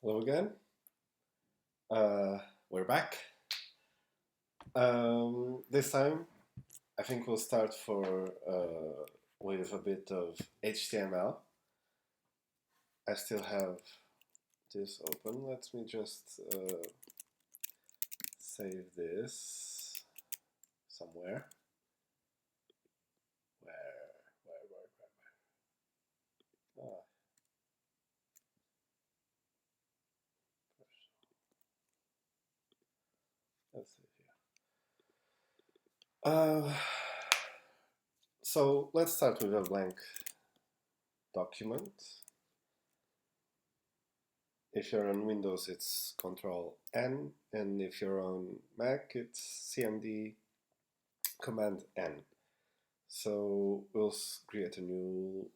Hello again. We're back. This time, I think we'll start with a bit of HTML. I still have this open. Let me just save this somewhere. Where? Ah, let's see here. So let's start with a blank document. If you're on Windows, it's Control N, and if you're on Mac, it's CMD Command N. So we'll create a new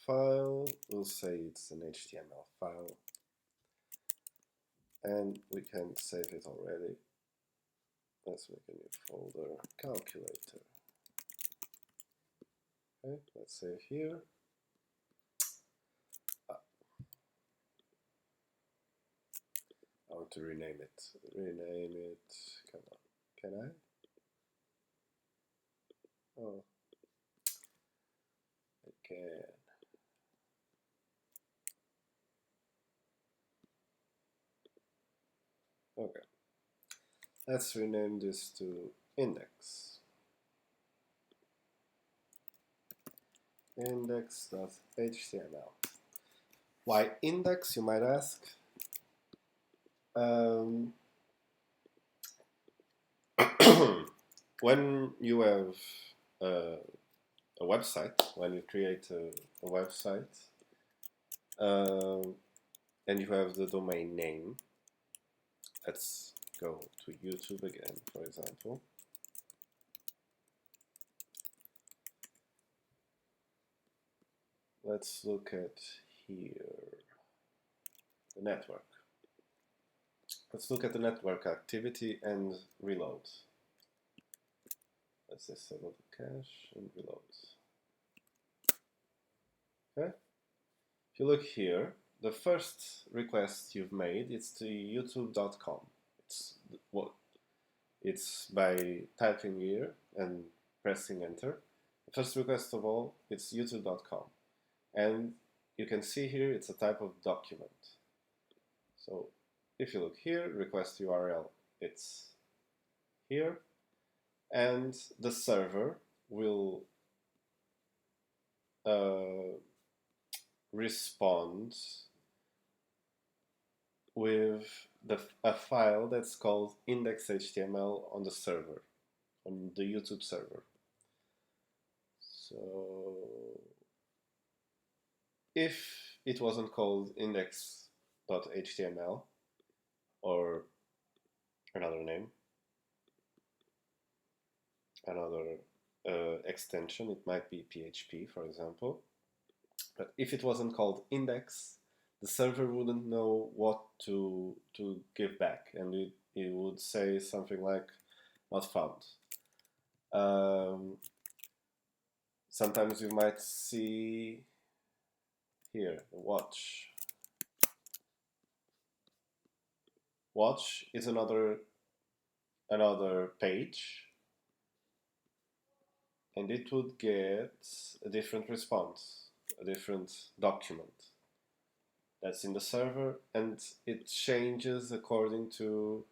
file. We'll say it's an HTML file, and we can save it already. Let's make a new folder, calculator. Okay, let's save here. I want to rename it. Rename it. Come on. Can I? Oh, I can. Okay. Let's rename this to index. Index.html. Why index, you might ask? When you have a website, when you create a website, and you have the domain name, let's go to YouTube again, for example. Let's look at here, the network. Let's look at the network activity and reload. Let's disable the cache and reload. Okay. If you look here, the first request you've made is to youtube.com. It's by typing here and pressing enter. The first request of all, it's youtube.com. And you can see here it's a type of document. So if you look here, request URL, it's here. And the server will respond with a file that's called index.html on the server, on the YouTube server. So if it wasn't called index.html or another name, another extension, it might be PHP, for example. But if it wasn't called index, the server wouldn't know what to give back, and it would say something like not found. Sometimes you might see here watch. Watch is another page, and it would get a different response, a different document that's in the server, and it changes according to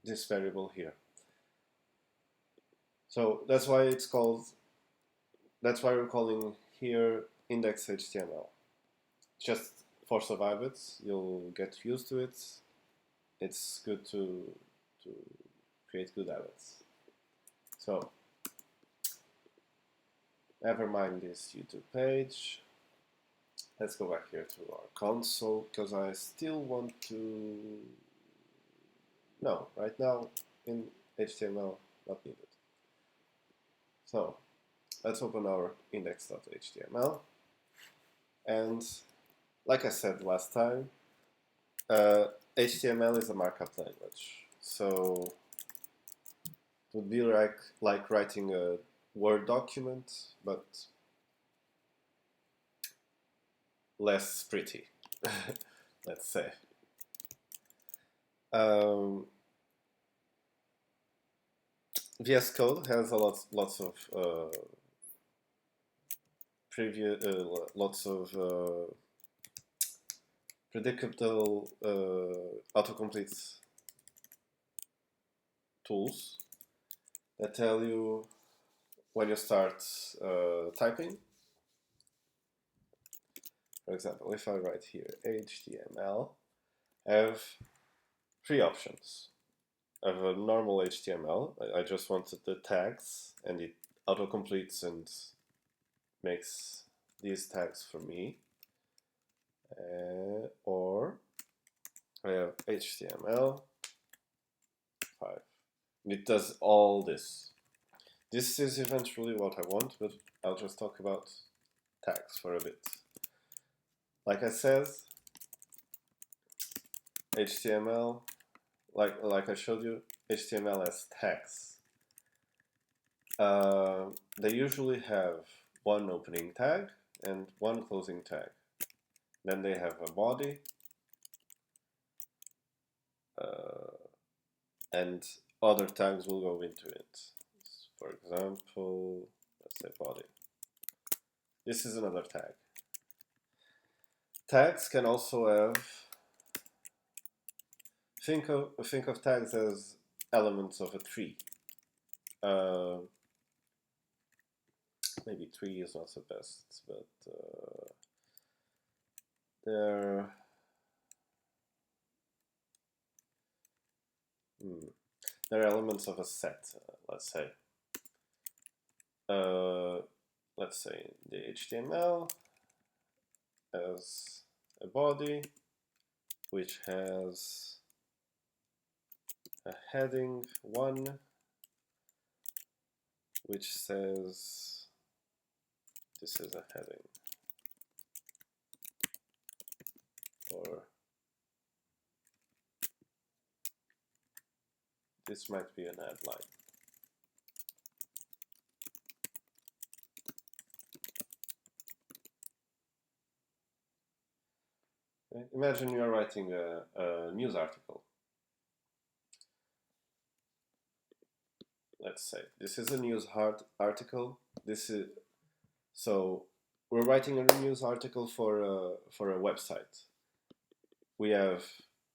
this variable here. So that's why it's called, that's why we're calling here index.html. Just for survivors, you'll get used to it. It's good to create good habits. So never mind this YouTube page. Let's go back here to our console, because I still want to... No, right now in HTML, not needed. So let's open our index.html. And like I said last time, HTML is a markup language. So it would be like writing a Word document, but less pretty, let's say. VS Code has lots of predictable autocomplete tools that tell you when you start typing. For example, if I write here HTML, I have three options. I have a normal HTML. I just wanted the tags, and it autocompletes and makes these tags for me. Or I have HTML5. It does all this. This is eventually what I want, but I'll just talk about tags for a bit. Like I said, HTML, like I showed you, HTML has tags. They usually have one opening tag and one closing tag. Then they have a body and other tags will go into it. For example, let's say body. This is another tag. Tags can also have, think of tags as elements of a tree. Maybe tree is not the best, but they're elements of a set, let's say. Let's say the HTML has a body which has a heading 1 which says this is a heading, or this might be an headline. Okay. Imagine you are writing a news article. Let's say this is a news article. So we're writing a news article for a website. We have,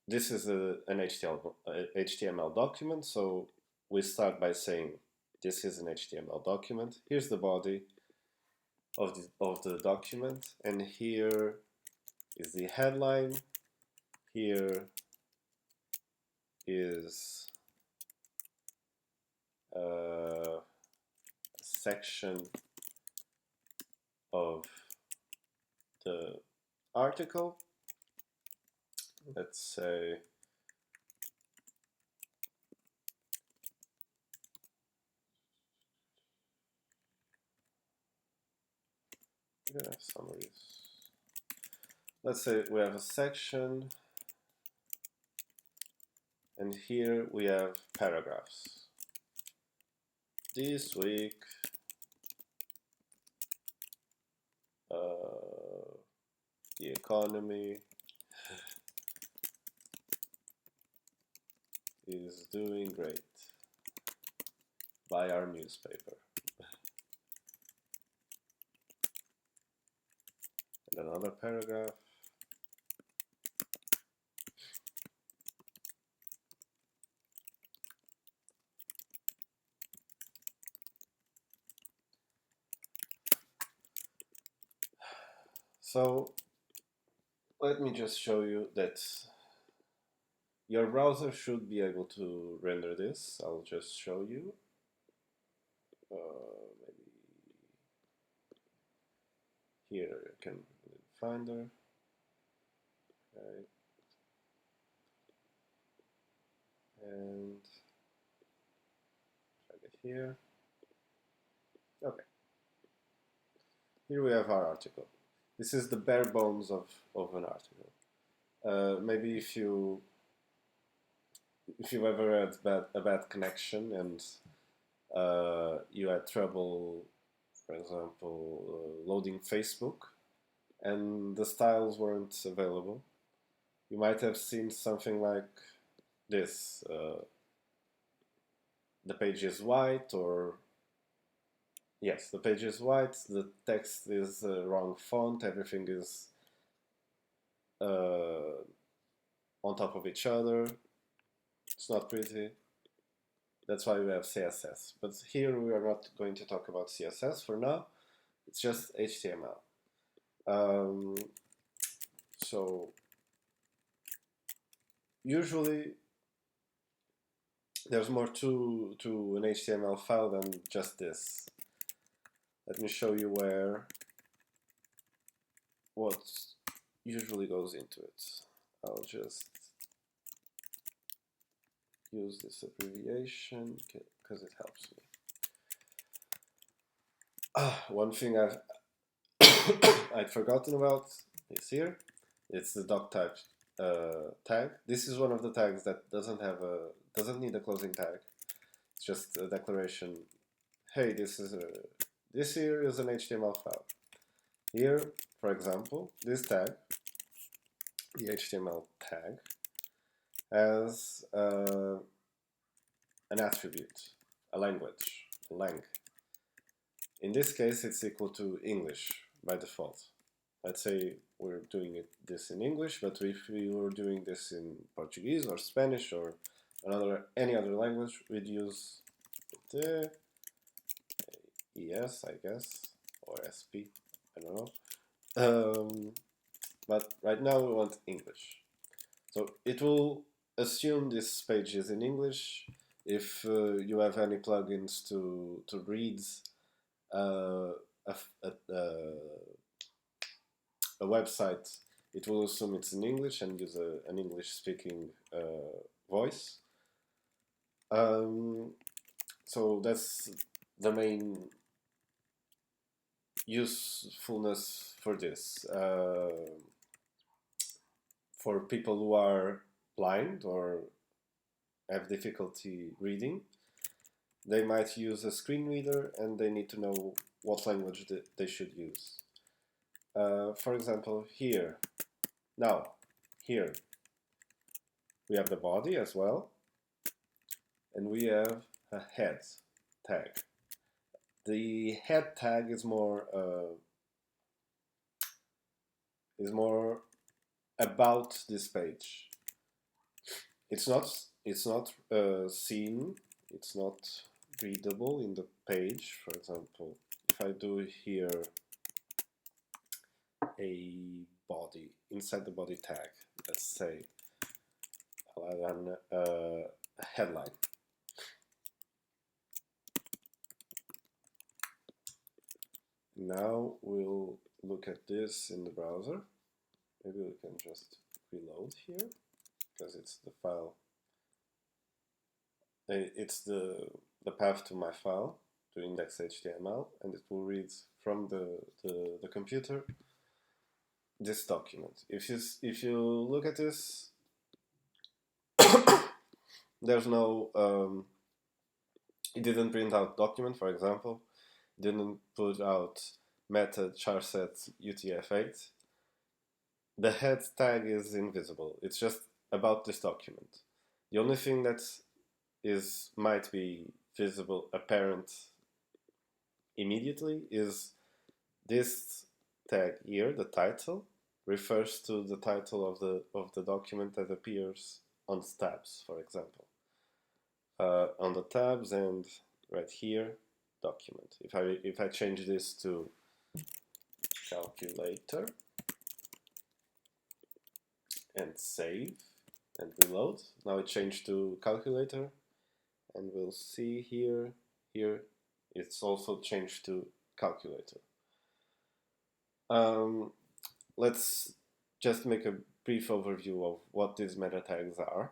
this is an HTML document, so we start by saying this is an HTML document. Here's the body of the document, and here is the headline. Here is a section of the article. Let's say we're gonna have summaries. Let's say we have a section, and here we have paragraphs. This week, the economy is doing great. Buy our newspaper. And another paragraph. So let me just show you that your browser should be able to render this. I'll just show you. Maybe here you can Finder. Okay. And drag it here. Okay. Here we have our article. This is the bare bones of an article. Maybe if you ever had a bad connection and you had trouble, for example, loading Facebook, and the styles weren't available. You might have seen something like this. The page is white, or yes, the page is white, the text is wrong font, everything is on top of each other. It's not pretty. That's why we have CSS. But here we are not going to talk about CSS for now. It's just HTML. So usually there's more to an HTML file than just this. Let me show you what usually goes into it. I'll just use this abbreviation because it helps me. One thing I'd forgotten about is here. It's the doc type tag. This is one of the tags that doesn't need a closing tag. It's just a declaration. Hey, this here is an HTML file. Here, for example, this tag, the HTML tag, has an attribute, a language, a lang. In this case, it's equal to English by default. Let's say we're doing this in English, but if we were doing this in Portuguese or Spanish or any other language, we'd use ES, I guess, or SP, I don't know. But right now we want English. So it will assume this page is in English. If you have any plugins to read a website, it will assume it's in English and use an English-speaking voice. So that's the main usefulness for this. For people who are blind or have difficulty reading, they might use a screen reader and they need to know what language they should use. For example, here we have the body as well, and we have a head tag. The head tag is more about this page. It's not seen. It's not readable in the page. For example, if I do here a body inside the body tag, let's say I'll add a headline. Now we'll look at this in the browser. Maybe we can just reload here because it's the file. It's the path to my file, to index.html, and it will read from the computer this document. If you look at this, there's no it didn't print out document, for example. It didn't put out method charset UTF-8. The head tag is invisible. It's just about this document. The only thing that might be visible, apparent immediately, is this tag here. The title refers to the title of the document that appears on the tabs, for example. On the tabs and right here, document. If I change this to calculator and save and reload, now it changed to calculator, and we'll see here it's also changed to calculator. Let's just make a brief overview of what these meta tags are.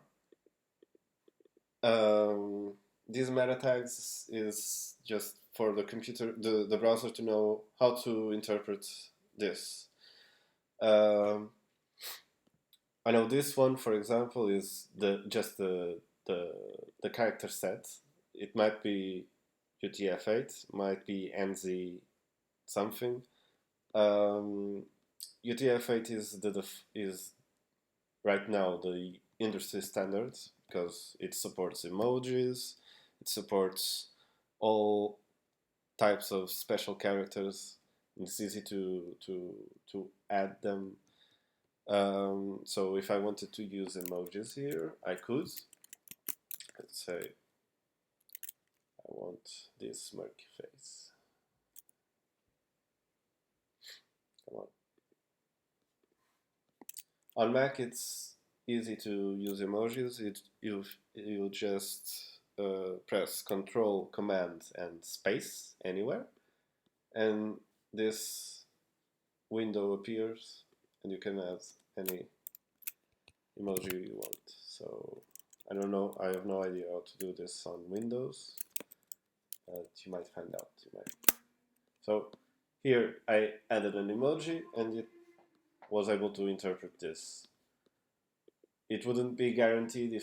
These meta tags is just for the computer, the browser, to know how to interpret this. I know this one, for example, is just the character set. It might be UTF-8, might be NZ something. UTF-8 is right now the industry standard because it supports emojis, it supports all types of special characters. It's easy to add them. So if I wanted to use emojis here, I could. Let's say I want this smirky face. Come on. On Mac, it's easy to use emojis. You just press Control, Command, and Space anywhere, and this window appears, and you can add any emoji you want. So I don't know. I have no idea how to do this on Windows, but you might find out. So here I added an emoji, and it was able to interpret this. It wouldn't be guaranteed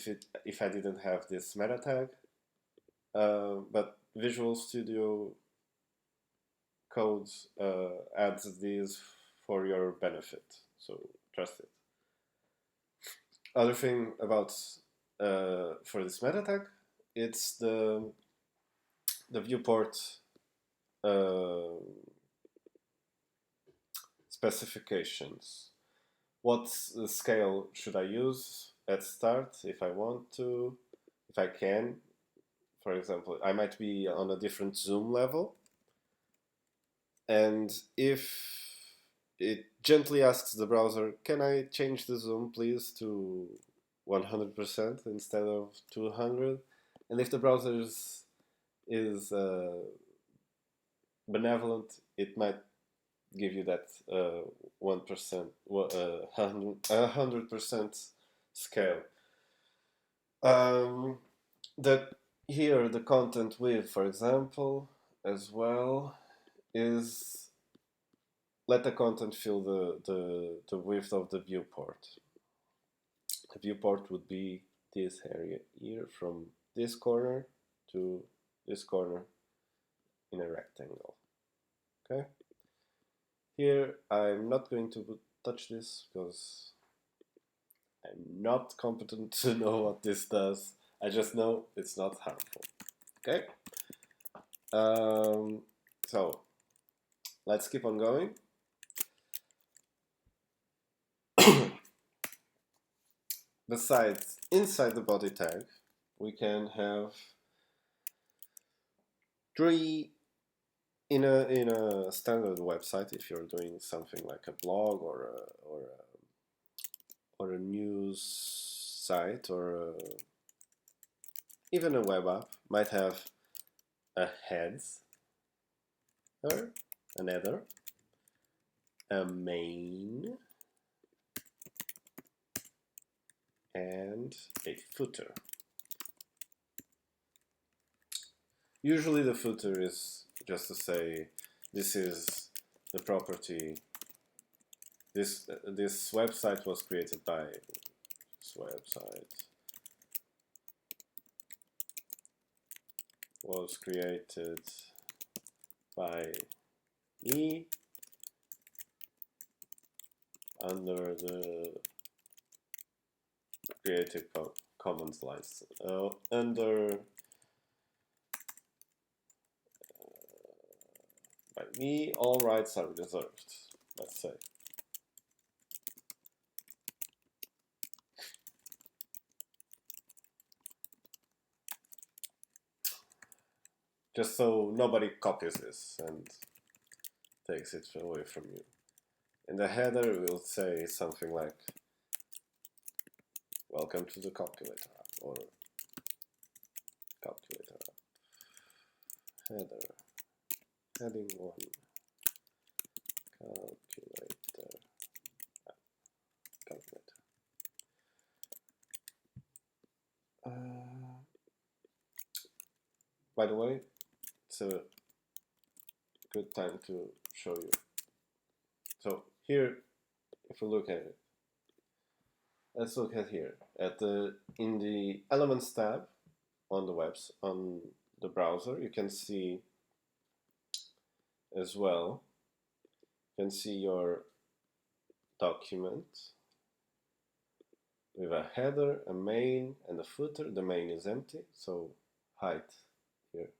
if I didn't have this meta tag, but Visual Studio Code adds these for your benefit, so trust it. Other thing about for this meta tag, it's the viewport specifications. What scale should I use at start if I want to, if I can? For example, I might be on a different zoom level, and if it gently asks the browser, can I change the zoom please to 100% instead of 200? And if the browser is benevolent, it might give you that 1%, 100% scale. That here the content width, for example, as well, is let the content fill the width of the viewport. The viewport would be this area here, from this corner to this corner in a rectangle. Okay. Here I'm not going to touch this because I'm not competent to know what this does. I just know it's not harmful. Okay. So let's keep on going. Besides, inside the body tag, we can have three in a standard website. If you're doing something like a blog or a news site or even a web app, might have a header, an header, a main, and a footer. Usually the footer is just to say this is the property. This website was created by this website was created by me under the Creative Commons license. Under by me, all rights are reserved. Let's say. Just so nobody copies this and takes it away from you. In the header, we'll say something like, welcome to the calculator app, or calculator app. Header, heading 1, calculator app, calculator. By the way, it's a good time to show you. So here, if we look at it, let's look at here at in the Elements tab on the browser. You can see as well. You can see your document with a header, a main, and a footer. The main is empty, so height here.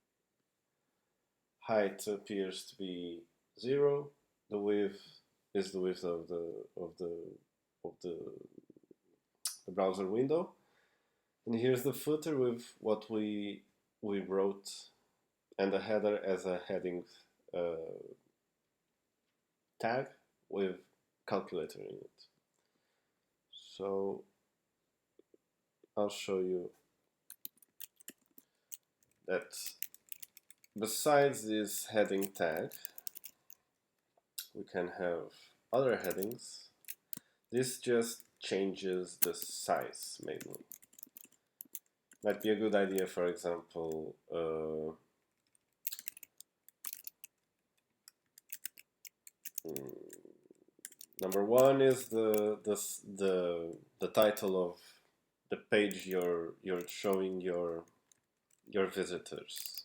Height appears to be 0. The width is the width of the browser window. And here's the footer with what we wrote, and the header as a heading tag with calculator in it. So I'll show you that besides this heading tag, we can have other headings. This just changes the size mainly. Might be a good idea, for example, number 1 is the title of the page you're showing your visitors.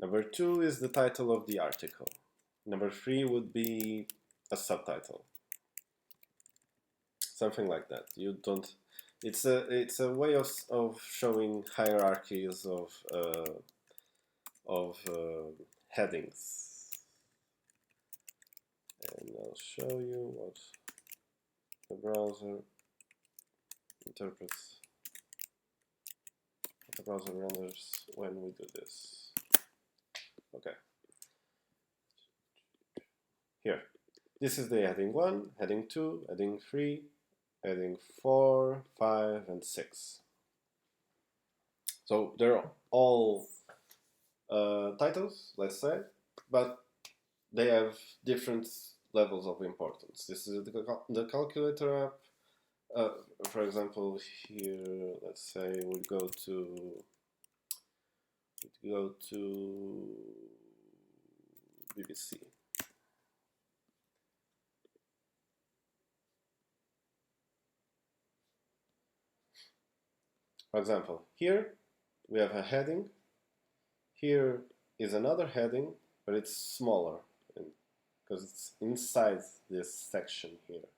Number 2 is the title of the article. Number 3 would be a subtitle, something like that. You don't. It's a way of showing hierarchies of headings. And I'll show you what the browser interprets, what the browser renders when we do this. Okay. Here. This is the heading 1, heading 2, heading 3, heading 4, 5, and 6. So they're all titles, let's say, but they have different levels of importance. This is the calculator app. For example, here, let's say we go to BBC. For example, here we have a heading. Here is another heading, but it's smaller because it's inside this section here.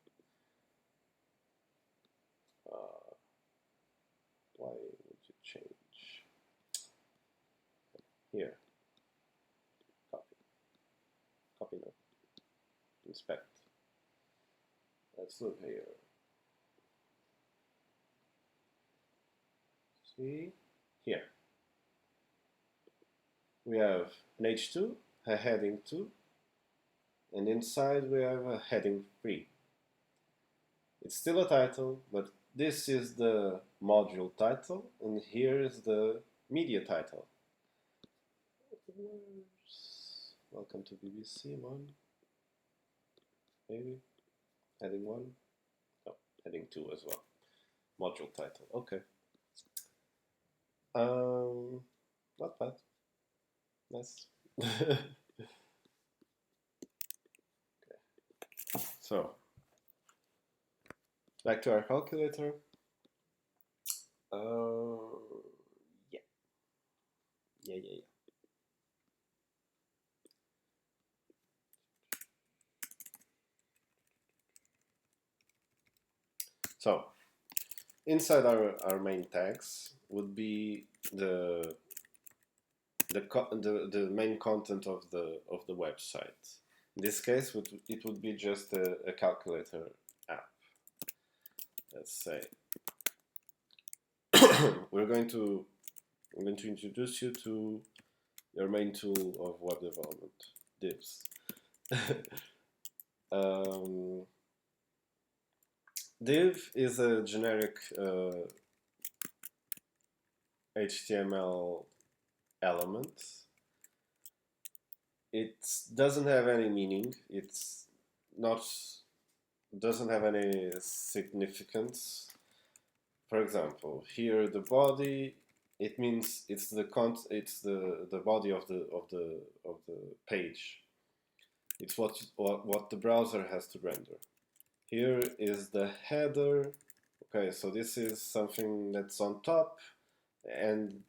Why would you change? Here. Copy now. Inspect. Let's look here. See? Here. We have an H2, a heading 2, and inside we have a heading 3. It's still a title, but this is the module title, and here is the media title. Welcome to BBC 1. Maybe. Heading 1. Oh, heading 2 as well. Module title. Okay. Not bad. Nice. Okay. So, back to our calculator. Yeah. So, inside our main tags would be the main content of the website. In this case, it would be just a calculator app. Let's say I'm going to introduce you to your main tool of web development, divs. Div is a generic HTML element. It doesn't have any meaning. Doesn't have any significance. For example, here the body, it means it's the body of the page. It's what the browser has to render. Here is the header. Okay, so this is something that's on top and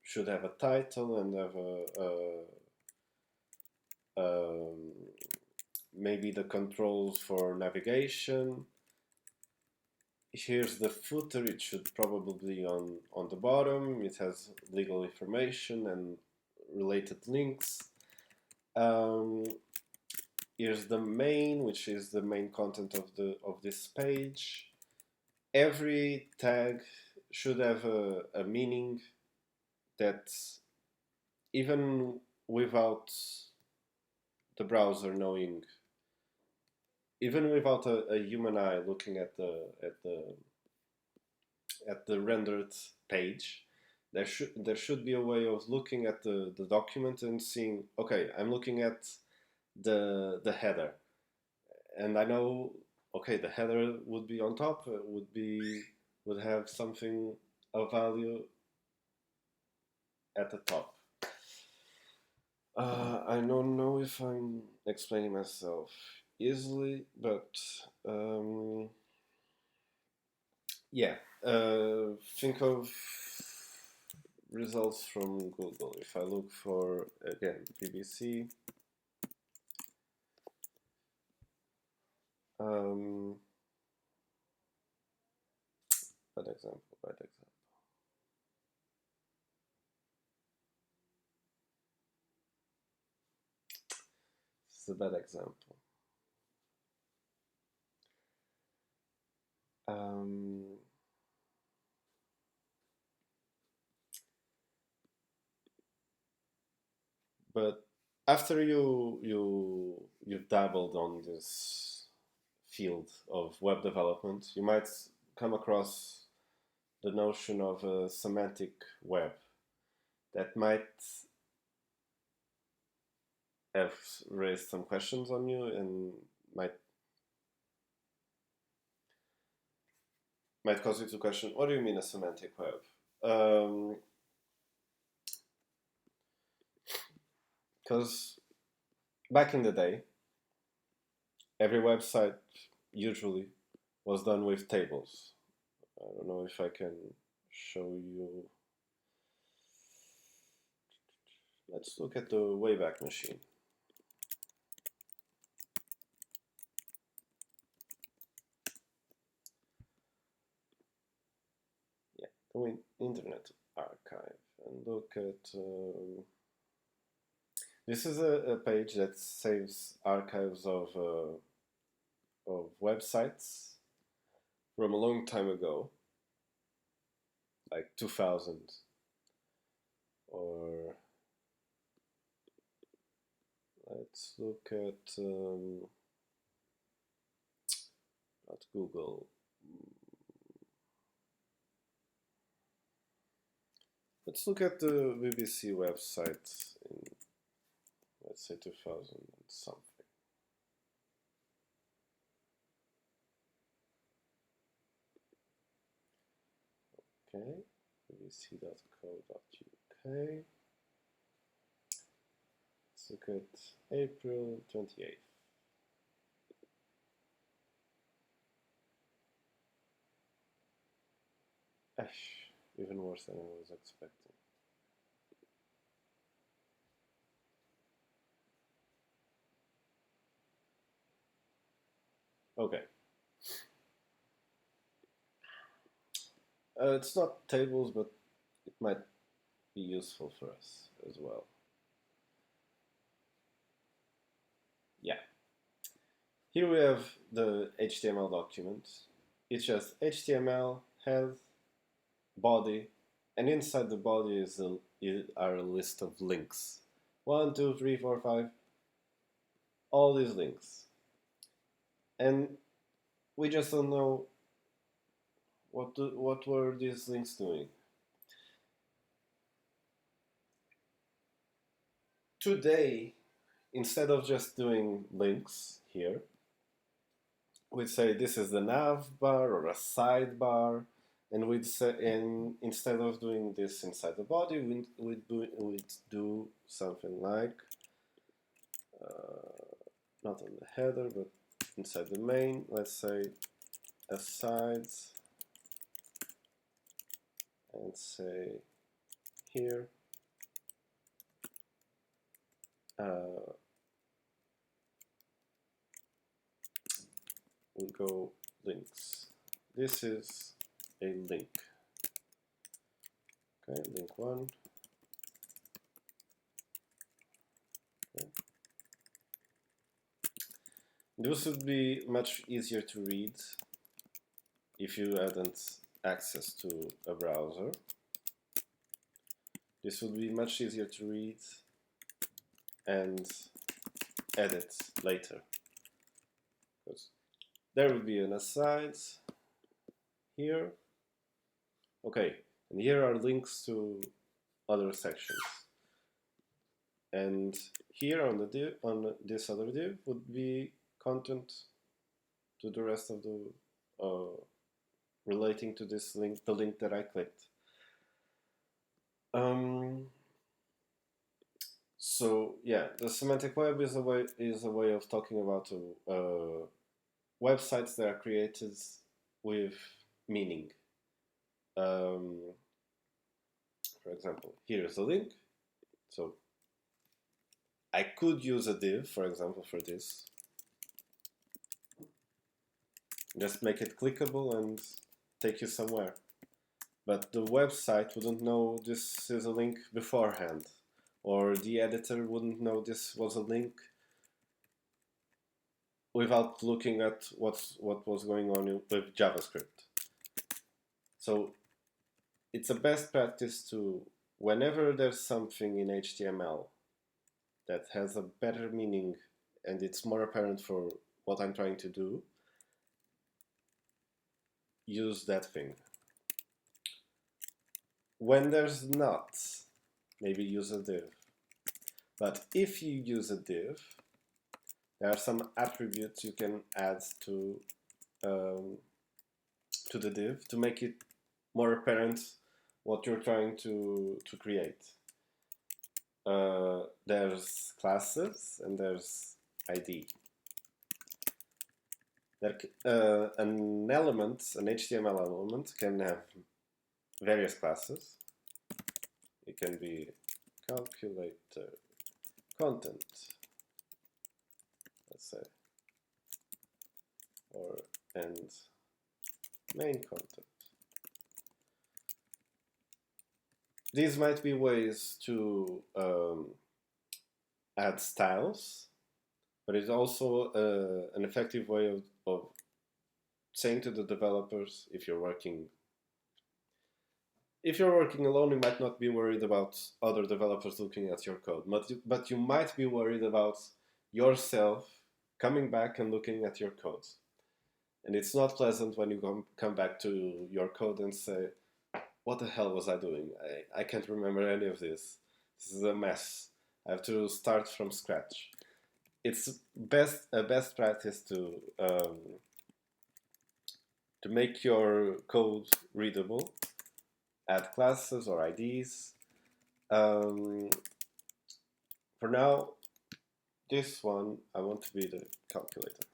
should have a title and have maybe the controls for navigation. Here's the footer. It should probably be on the bottom. It has legal information and related links. Here's the main, which is the main content of this page. Every tag should have a meaning that even without the browser knowing, even without a human eye looking at the rendered page, there should be a way of looking at the document and seeing, okay, I'm looking at the header, and I know, okay, the header would be on top, would have something of value at the top. I don't know if I'm explaining myself easily, but yeah, think of results from Google. If I look for, again, BBC, bad example. This is a bad example. But after you've dabbled on this field of web development, you might come across the notion of a semantic web that might have raised some questions on you and might cause you to question, what do you mean a semantic web? Because back in the day, every website usually was done with tables. I don't know if I can show you. Let's look at the Wayback Machine. Yeah, the Internet Archive, and look at. This is a page that saves archives of websites from a long time ago, like 2000, or let's look at Google. Let's look at the BBC website in, let's say, 2000 and something. Okay, bbc.co.uk. Let's look at April 28th. Even worse than I was expecting. Okay. It's not tables, but it might be useful for us as well. Yeah. Here we have the HTML document. It's just HTML, head, body, and inside the body are a list of links. 1, 2, 3, 4, 5. All these links. And we just don't know what were these links doing. Today, instead of just doing links here, we'd say this is the nav bar or a sidebar, and we'd say, and instead of doing this inside the body, we'd do something like not on the header, but inside the main. Let's say asides, and say here we go links. This is a link. Okay, link 1. Okay. This would be much easier to read if you hadn't access to a browser. This would be much easier to read and edit later. Because there would be an aside here. Okay, and here are links to other sections. And here on the div, on this other div would be content to the rest of the relating to this link, the link that I clicked. So yeah, the semantic web is a way of talking about websites that are created with meaning. For example, here's a link. So I could use a div, for example, for this. Just make it clickable and take you somewhere. But the website wouldn't know this is a link beforehand, or the editor wouldn't know this was a link without looking at what was going on with JavaScript. So it's a best practice to, whenever there's something in HTML that has a better meaning and it's more apparent for what I'm trying to do, use that thing. When there's not, maybe use a div. But if you use a div, there are some attributes you can add to the div to make it more apparent what you're trying to create. There's classes and there's ID. An element, an HTML element, can have various classes. It can be calculator, content, let's say, and main content. These might be ways to add styles, but it's also an effective way of saying to the developers, if you're working alone, you might not be worried about other developers looking at your code, but you might be worried about yourself coming back and looking at your code. And it's not pleasant when you come back to your code and say, what the hell was I doing? I can't remember any of this. This is a mess. I have to start from scratch. It's a best practice to make your code readable. Add classes or IDs. For now, this one I want to be the calculator.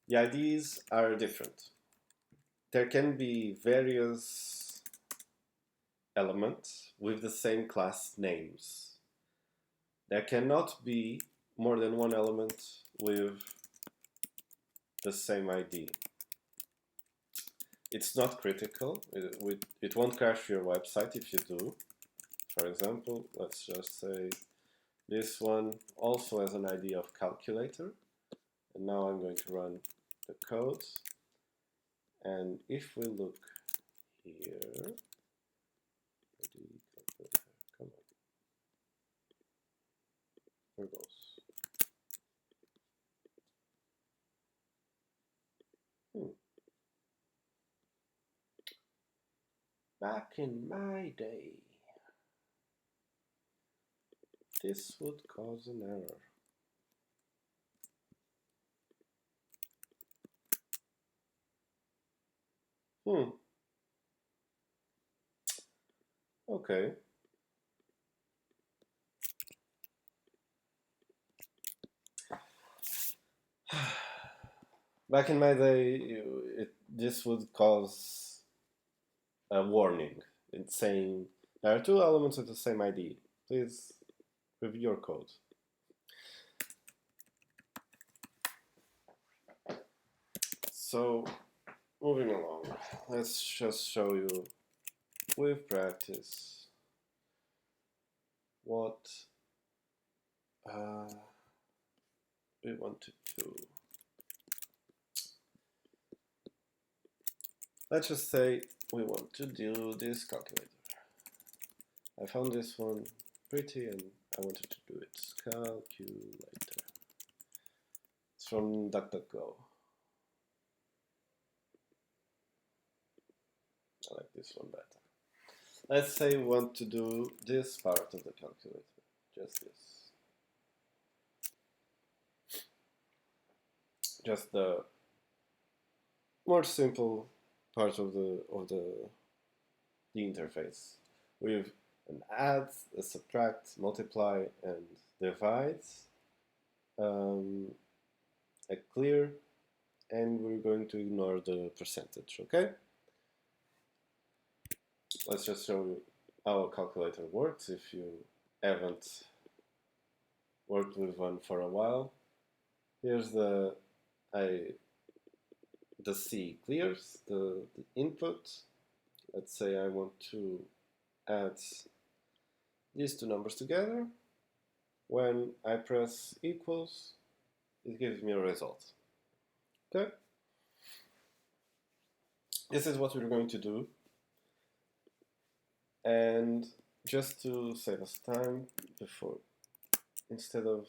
The IDs are different. There can be various elements with the same class names. There cannot be more than one element with the same ID. It's not critical. It won't crash your website if you do. For example, let's just say this one also has an ID of calculator. And now I'm going to run the code. And if we look here, come on, where goes? Back in my day, this would cause an error. Okay. Back in my day, this would cause a warning. It's saying there are two elements with the same ID. Please review your code. So moving along, let's just show you with practice what we want to do. Let's just say we want to do this calculator. I found this one pretty and I wanted to do it. Calculator. It's from DuckDuckGo. I like this one better. Let's say we want to do this part of the calculator. Just this. Just the more simple part of the interface with an add, a subtract, multiply, and divide, a clear, and we're going to ignore the percentage. Okay? Let's just show you how a calculator works if you haven't worked with one for a while. Here's the C clears, the input. Let's say I want to add these two numbers together. When I press equals, it gives me a result. Okay? This is what we're going to do. And just to save us time, instead of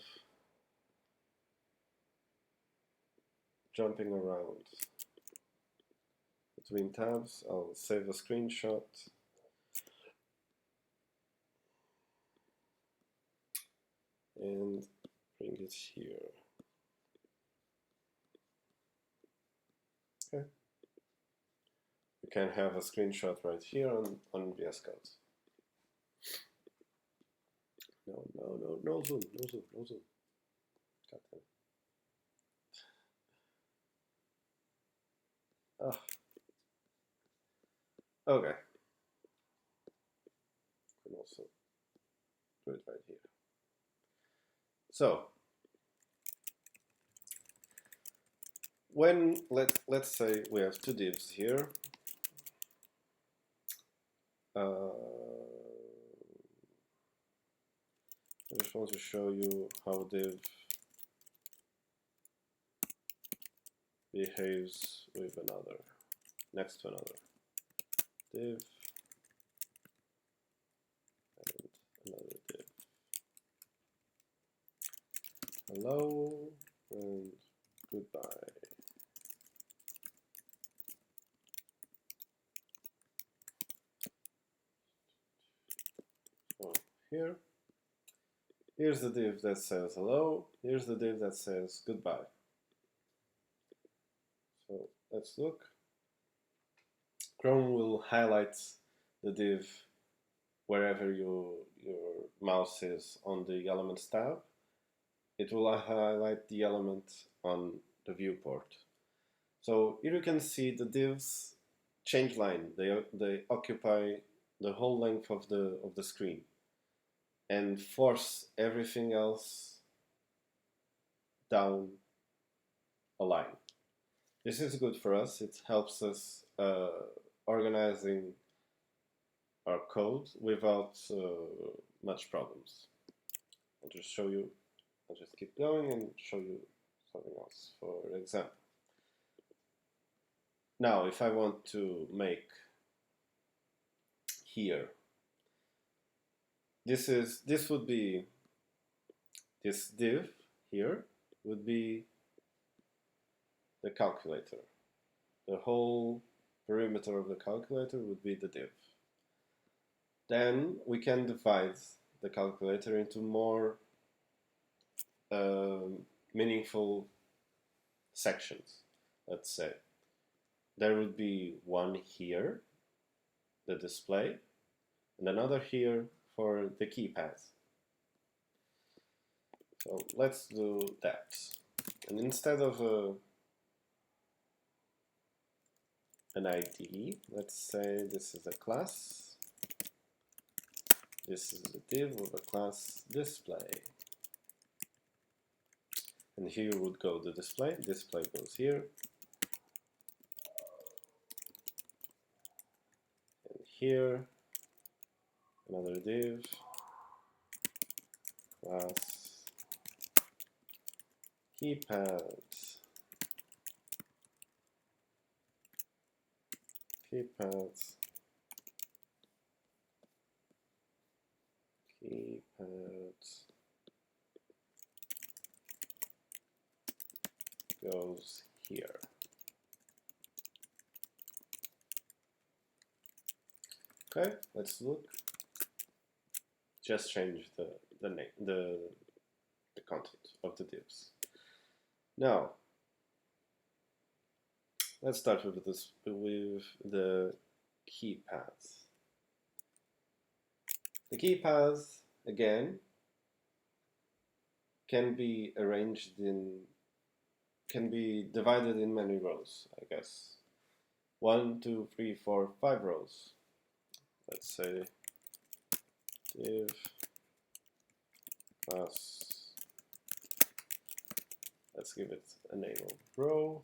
jumping around between tabs, I'll save a screenshot and bring it here. Okay. You can have a screenshot right here on VS Code. No zoom. Got that. Ah. Okay. You can also do it right here. So when let's say we have two divs here. I just want to show you how div behaves with another, next to another div and another div. Hello and goodbye. So here's the div that says hello, here's the div that says goodbye. So let's look. Chrome will highlight the div wherever your mouse is on the Elements tab. It will highlight the element on the viewport. So here you can see the divs change line. They occupy the whole length of the screen and force everything else down a line. This is good for us. It helps us organizing our code without much problems. I'll just show you. I'll just keep going and show you something else. For example, now if I want to make here, this would be this div here would be the calculator. The whole perimeter of the calculator would be the div. Then we can divide the calculator into more meaningful sections. Let's say there would be one here, the display, and another here for the keypad. So let's do that. And instead of an ID, let's say this is a class. This is a div with a class display. And here would go the display. Display goes here. here another div class keypads goes here. Okay, let's look. Just change the name, the content of the divs. Now, let's start with the keypads. The keypads again can be divided in many rows, I guess. 1, 2, 3, 4, 5 rows. Let's say div class, let's give it a name of row,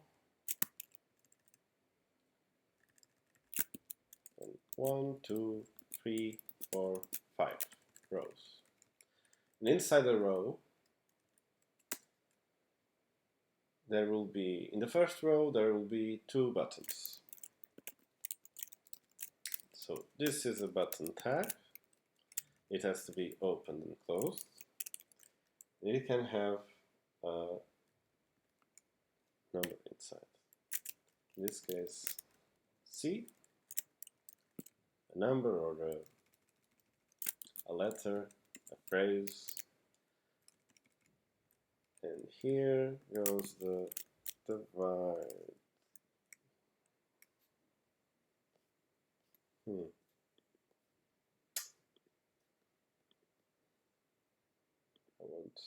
and 1, 2, 3, 4, 5 rows. And inside the row, there will be, in the first row, there will be 2 buttons. So this is a button tag. It has to be opened and closed. And it can have a number inside. In this case, C, a number or a letter, a phrase. And here goes the divide. I want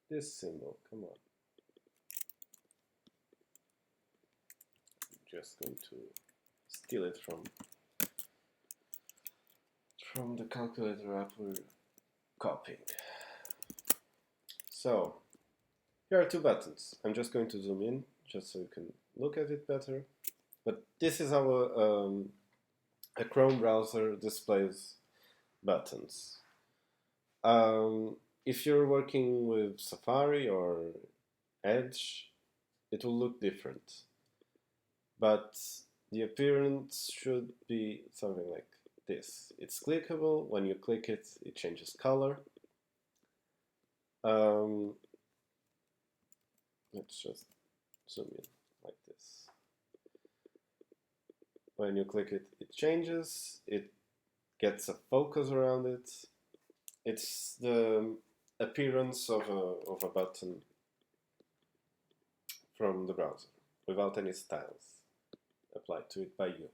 this symbol, come on. I'm just going to steal it from the calculator app we're copying. So, here are 2 buttons. I'm just going to zoom in, just so you can look at it better. But this is how a Chrome browser displays buttons. If you're working with Safari or Edge, it will look different. But the appearance should be something like this. It's clickable. When you click it, it changes color. Let's just zoom in like this. When you click it, it changes. It gets a focus around it. It's the appearance of a button from the browser without any styles applied to it by you.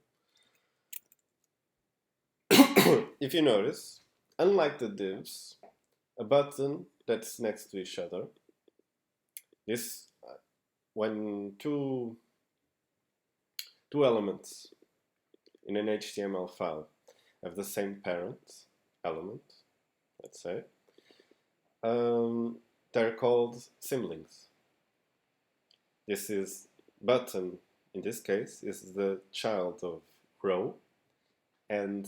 If you notice, unlike the divs, a button that's next to each other, this when two elements in an HTML file have the same parent element, let's say, they're called symlinks. This is button, in this case, is the child of row, and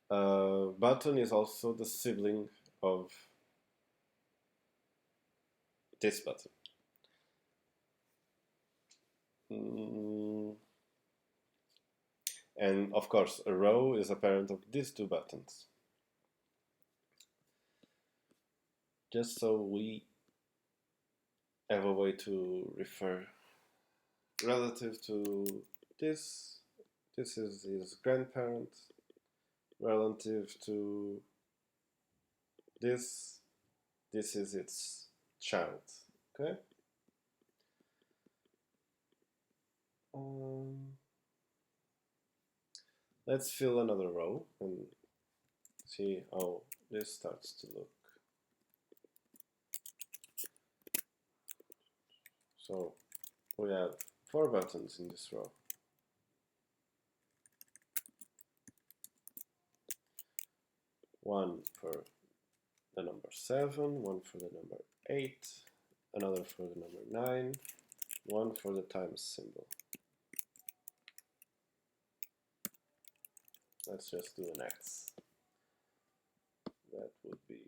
button is also the sibling of this button. And of course, a row is a parent of these 2 buttons. Just so we have a way to refer relative to this. This is his grandparent. Relative to this. This is its child. Okay. Let's fill another row and see how this starts to look. So we have 4 buttons in this row. One for the number 7, one for the number 8, another for the number 9, one for the times symbol. Let's just do an X. That would be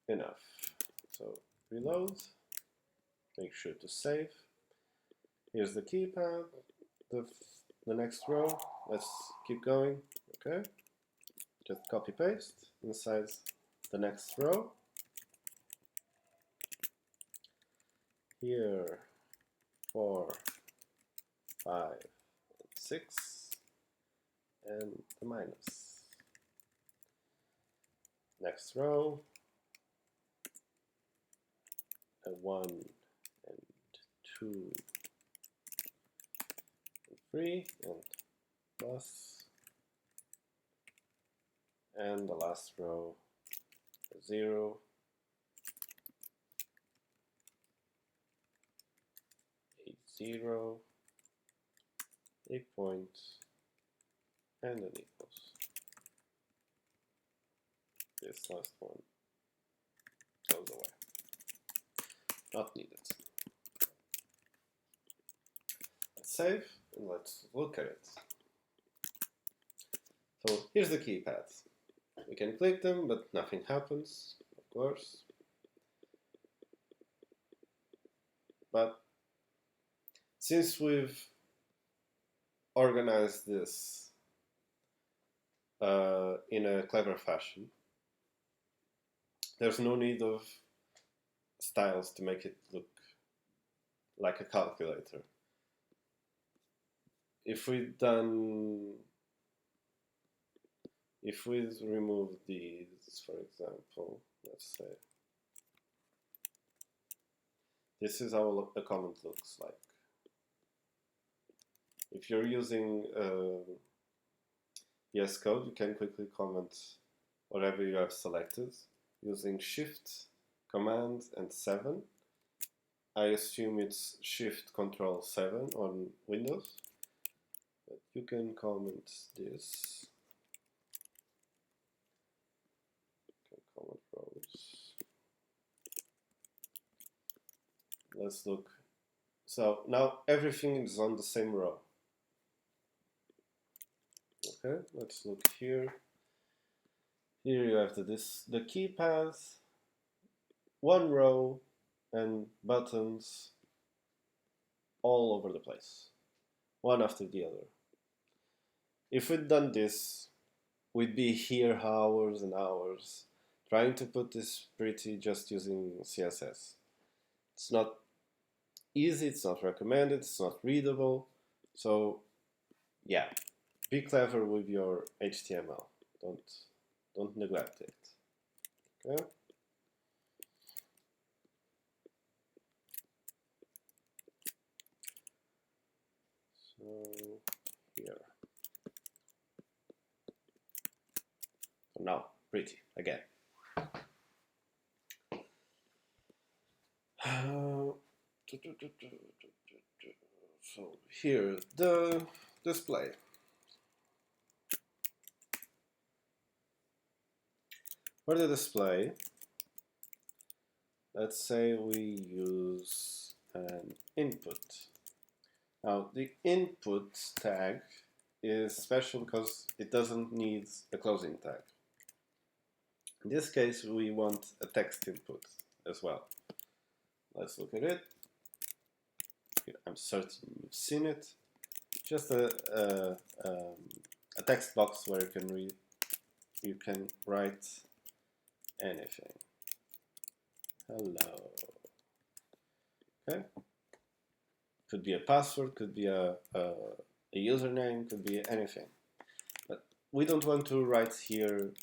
enough. So reload, make sure to save. Here's the keypad, the next row. Let's keep going. Okay, just copy paste inside the next row. Here 4, 5, 6, and the minus. Next row, a 1 and 2 and 3 and plus, and the last row, a 0, a 0, a point, and an equals. This last one goes away. Not needed. Let's save and let's look at it. So here's the keypads. We can click them, but nothing happens, of course. But since we've organized this in a clever fashion, there's no need of styles to make it look like a calculator. If we remove these, for example, let's say, this is how a comment looks like. If you're using VS Code, you can quickly comment whatever you have selected using Shift, Command, and 7. I assume it's Shift, Control, 7 on Windows. But you can comment this. You can comment rows. Let's look. So now everything is on the same row. Okay, let's look here. Here you have the keypads, one row, and buttons all over the place, one after the other. If we'd done this, we'd be here hours and hours trying to put this pretty just using CSS. It's not easy, it's not recommended, it's not readable. So yeah, be clever with your HTML. Don't neglect it. Okay? So here. So now, pretty again. So here, the display. For the display, let's say we use an input. Now, the input tag is special because it doesn't need a closing tag. In this case, we want a text input as well. Let's look at it. I'm certain you've seen it. Just a text box where you can write anything. Hello. Okay. Could be a password, could be a username, could be anything. But we don't want to write here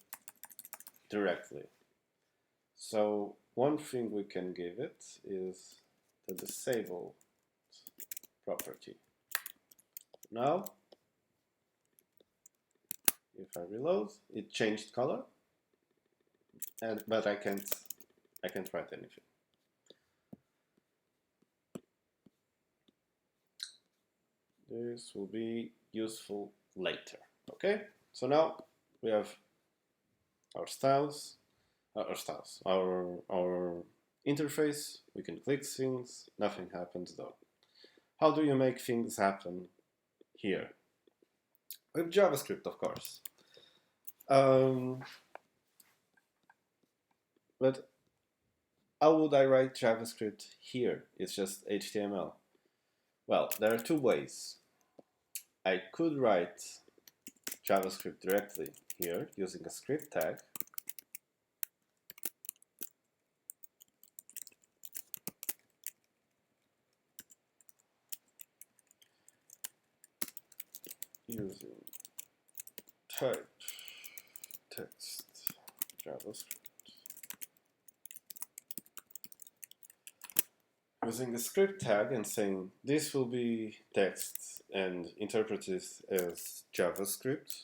directly. So one thing we can give it is the disable property. Now, if I reload, it changed color, but I can't write anything. This will be useful later. Okay, so now we have our styles, our interface. We can click things, nothing happens though. How do you make things happen here? with JavaScript, of course. But how would I write JavaScript here? It's just HTML. Well, there are two ways. I could write JavaScript directly here using a script tag. Using type text JavaScript. Using a script tag and saying this will be text and interpret it as JavaScript.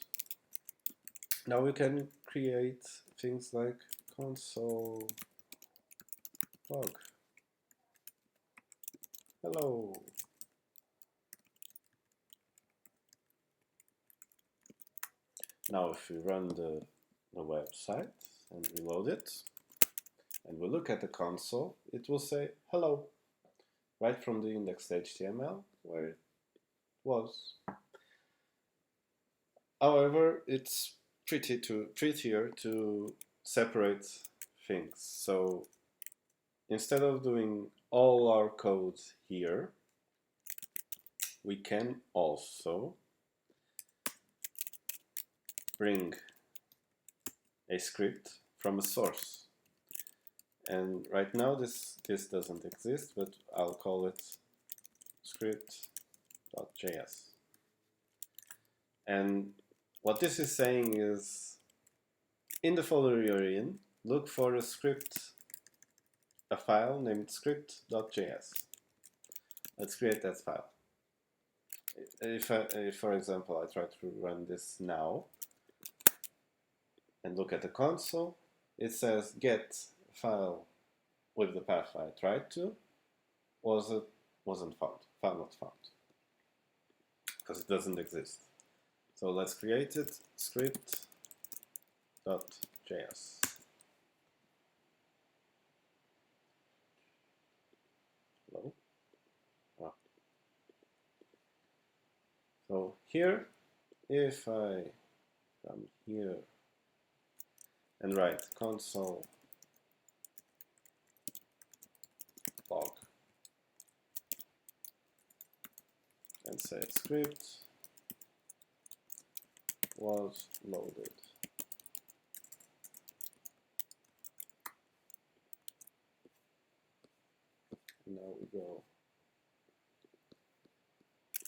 Now we can create things like console log. Hello. Now if we run the website and reload it, and we look at the console, it will say hello, right from the index.html where it was. However, it's prettier to separate things. So instead of doing all our code here, we can also bring a script from a source. And right now this doesn't exist, but I'll call it script.js. And what this is saying is, in the folder you're in, look for a file named script.js. Let's create that file. If for example, I try to run this now and look at the console, it says get file with the path I tried to wasn't found, file not found, because it doesn't exist. So let's create it, script.js. Hello. Ah. So here, if I come here and write console log and say script was loaded. Now we go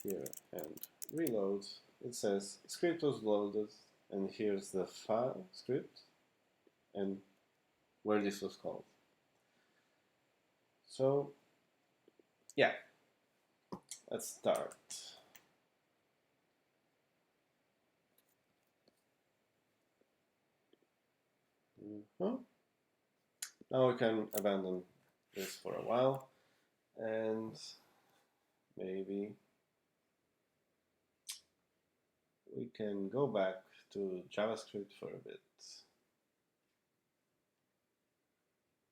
here and reload. It says script was loaded, and here's the file script and where this was called. So yeah, let's start. Now we can abandon this for a while and maybe we can go back to JavaScript for a bit.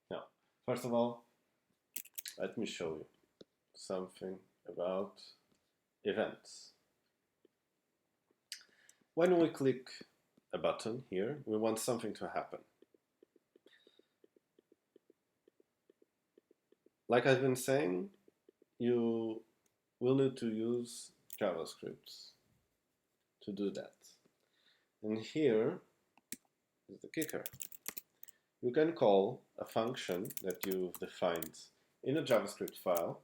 Now, first of all, let me show you something about events. When we click a button here, we want something to happen. Like I've been saying, you will need to use JavaScript to do that. And here is the kicker. You can call a function that you've defined in a JavaScript file.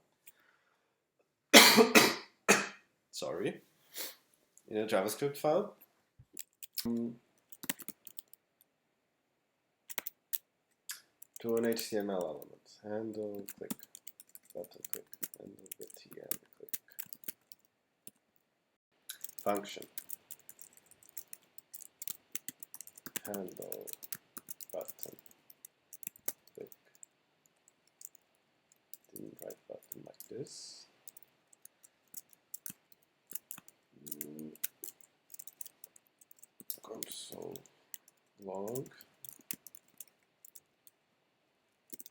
Sorry, in a JavaScript file. To an HTML element. Handle click, button click, handle btn click. Function. Handle button click. Didn't write button like this. Console log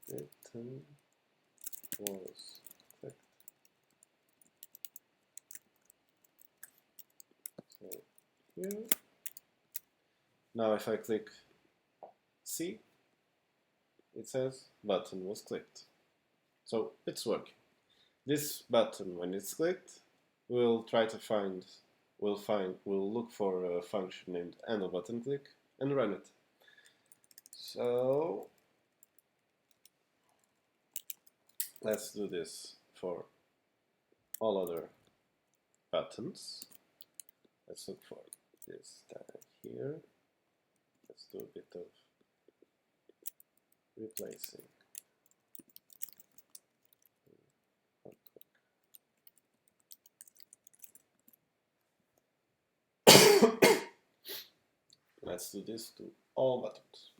button was clicked. So here. Now if I click C, it says button was clicked. So it's working. This button, when it's clicked, we'll try to find, we'll look for a function named handleButtonClick and run it. So let's do this for all other buttons. Let's look for this tag here. Let's do a bit of replacing. Let's do this to all buttons.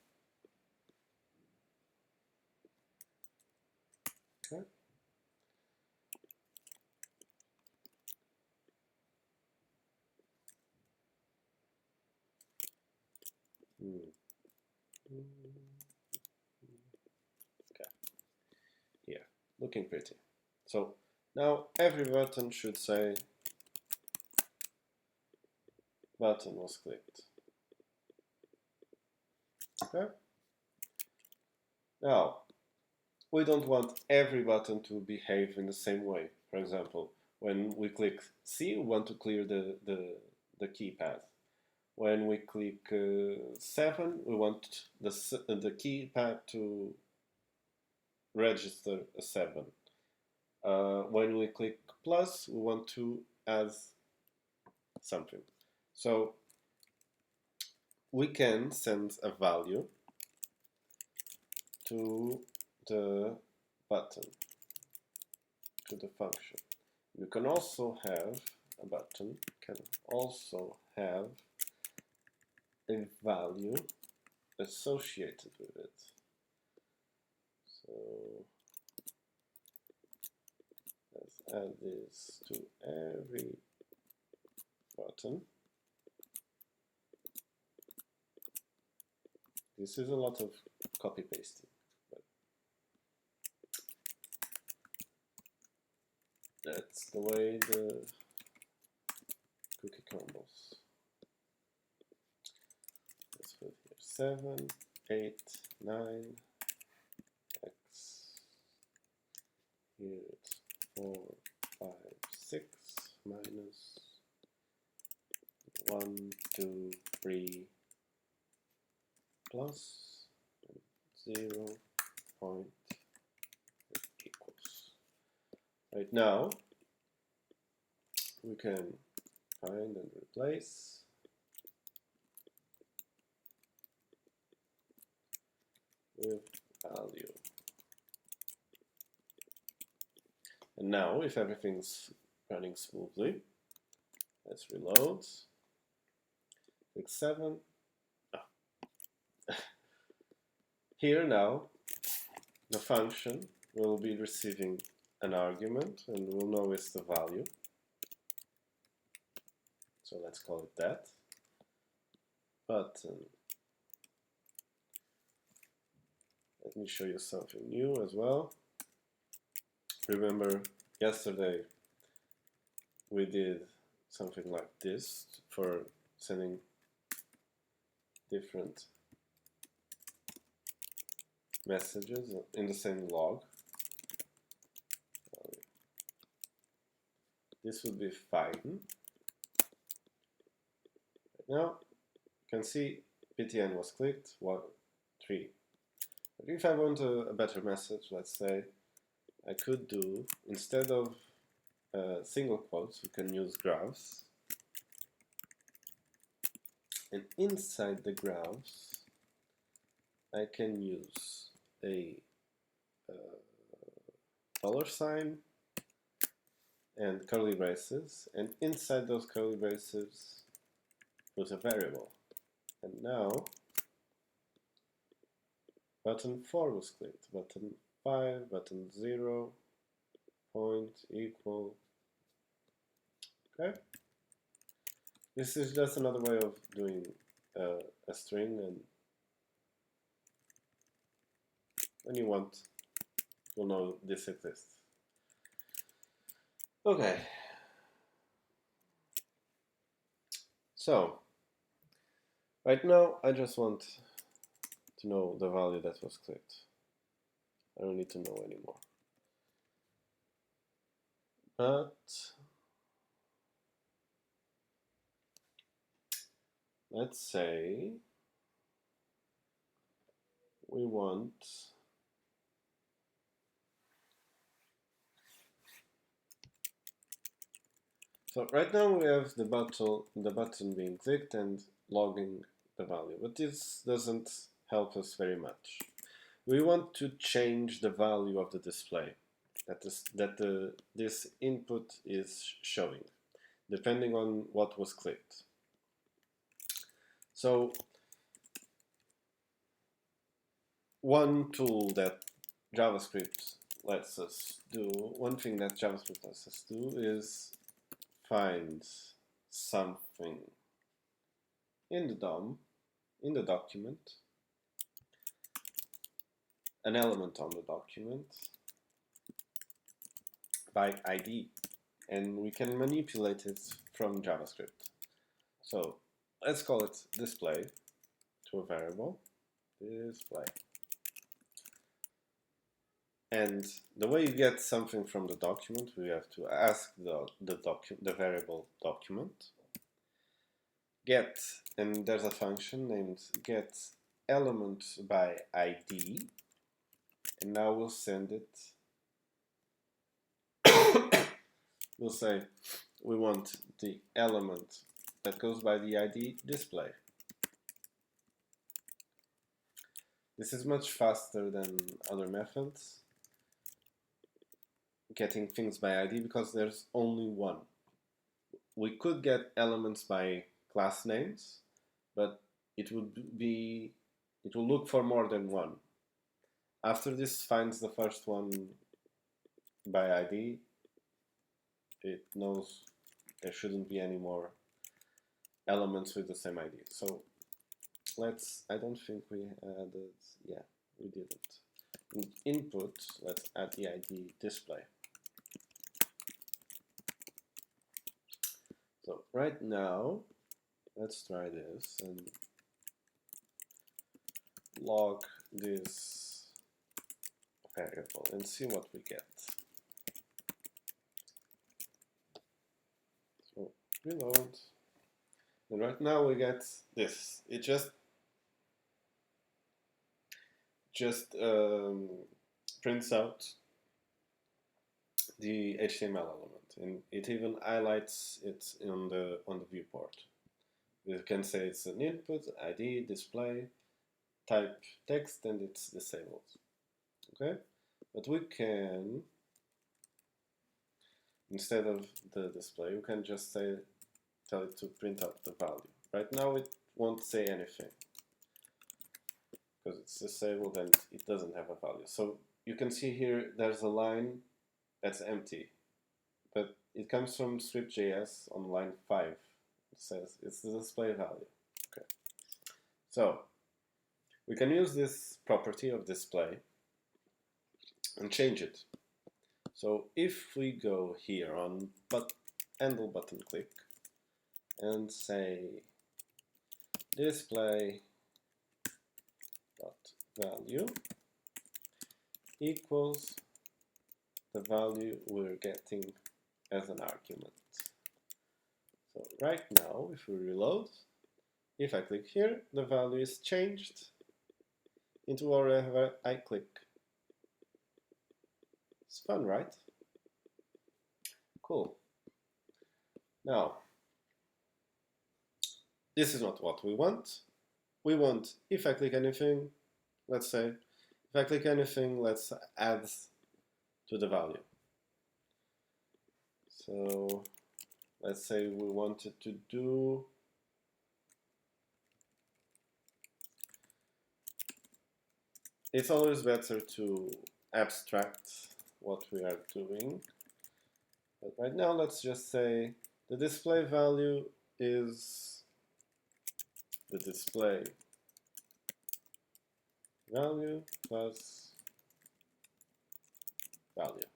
Okay. Okay. Here, looking pretty. So now every button should say button was clicked. Okay. Now, we don't want every button to behave in the same way. For example, when we click C, we want to clear the keypad. When we click 7, we want the keypad to register a 7. When we click plus, we want to add something. So we can send a value to the button, to the function. You can also have a button, can also have a value associated with it. So let's add this to every button. This is a lot of copy pasting, but that's the way the cookie crumbles. Let's put here 7, 8, 9, x. Here it's 4, 5, 6, minus 1, 2, 3, plus 0 point equals. Right now, we can find and replace with value. And now, if everything's running smoothly, let's reload. Click 7. Here now, the function will be receiving an argument and we'll know it's the value. So let's call it that. Button. Let me show you something new as well. Remember, yesterday we did something like this for sending different messages in the same log. This would be fine. Now you can see PTN was clicked, 1, 3. But if I want a better message, let's say, I could do, instead of single quotes, we can use graphs. And inside the graphs, I can use a $sign and curly braces, and inside those curly braces put a variable. And now button 4 was clicked, button 5, button 0, point, equal. Okay? This is just another way of doing a string, and when you want, you'll know this exists. Okay. So, Right now, I just want to know the value that was clicked. I don't need to know anymore. But let's say we want so right now we have the button being clicked and logging the value, but this doesn't help us very much. We want to change the value of the display that this input is showing, depending on what was clicked. So one tool that JavaScript lets us do, one thing that JavaScript lets us do is find something in the DOM, in the document, an element on the document by ID, and we can manipulate it from JavaScript. So let's call it display to a variable, display. And the way you get something from the document, we have to ask the variable document, get, and there's a function named get element by ID, and now we'll send it. We'll say we want the element that goes by the ID display. This is much faster than other methods, getting things by ID, because there's only one. We could get elements by class names, but it will look for more than one. After this finds the first one by ID, it knows there shouldn't be any more elements with the same ID. So I don't think we added, yeah, we didn't. In input, let's add the ID display. So right now, let's try this and log this variable and see what we get. So reload, and right now we get this. It just prints out the HTML element, and it even highlights it on the viewport. You can say it's an input, ID, display, type text, and it's disabled. Okay, but we can, instead of the display, we can just tell it to print out the value. Right now it won't say anything because it's disabled and it doesn't have a value. So you can see here there's a line that's empty, but it comes from script.js on line 5. It says it's the display value. Okay, so we can use this property of display and change it. So if we go here on handle button click and say display dot value equals the value we're getting as an argument. So right now, if we reload, if I click here, the value is changed into wherever I click. It's fun, right? Cool. Now, this is not what we want. We want, if I click anything, let's say, if I click anything, let's add to the value. So let's say we wanted to do it's always better to abstract what we are doing. But right now, let's just say the display value is the display value plus value.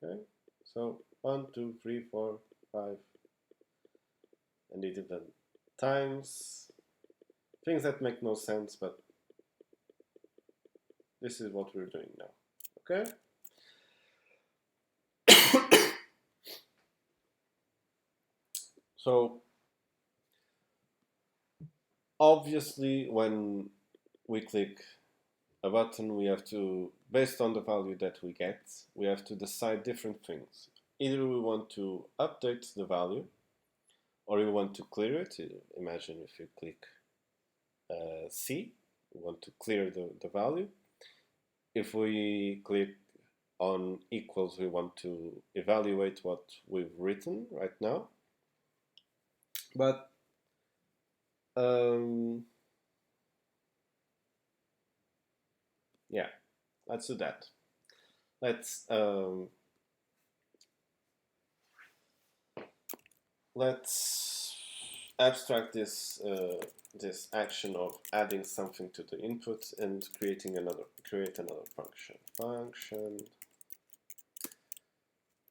Okay, so 1, 2, 3, 4, 5, and it even times. Things that make no sense, but this is what we're doing now. Okay? So, obviously, when we click a button, we have to, based on the value that we get, we have to decide different things. Either we want to update the value, or we want to clear it. Imagine if you click C, we want to clear the value. If we click on equals, we want to evaluate what we've written right now. But yeah, let's do that. Let's abstract this this action of adding something to the input and create another function.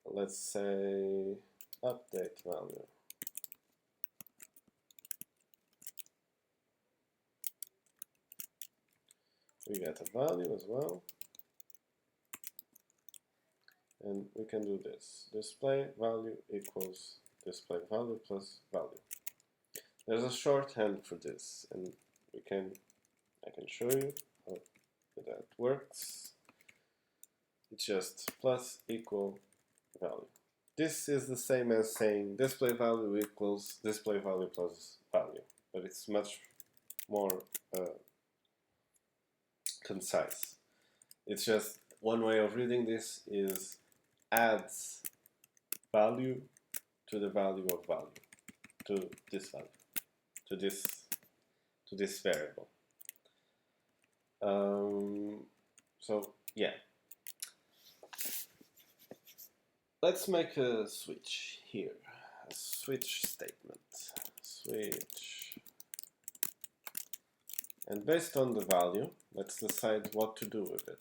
Let's say update value. We get a value as well, and we can do this. Display value equals display value plus value. There's a shorthand for this, and I can show you how that works. It's just plus equal value. This is the same as saying display value equals display value plus value, but it's much more concise. It's just one way of reading this is adds value to the value of value, to this value, to this variable. So yeah, let's make a switch here, a switch statement, switch, and based on the value, let's decide what to do with it.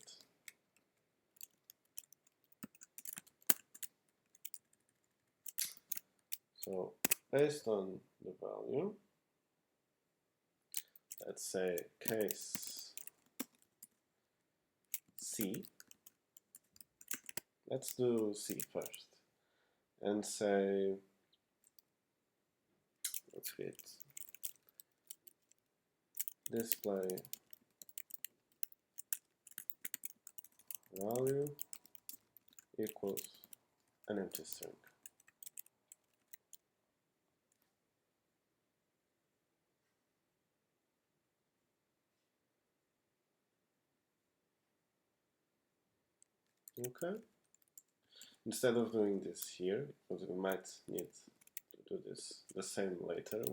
So based on the value, let's say case C. Let's do C first and say, let's create display value equals an empty string. Okay. Instead of doing this here, because we might need to do this the same later,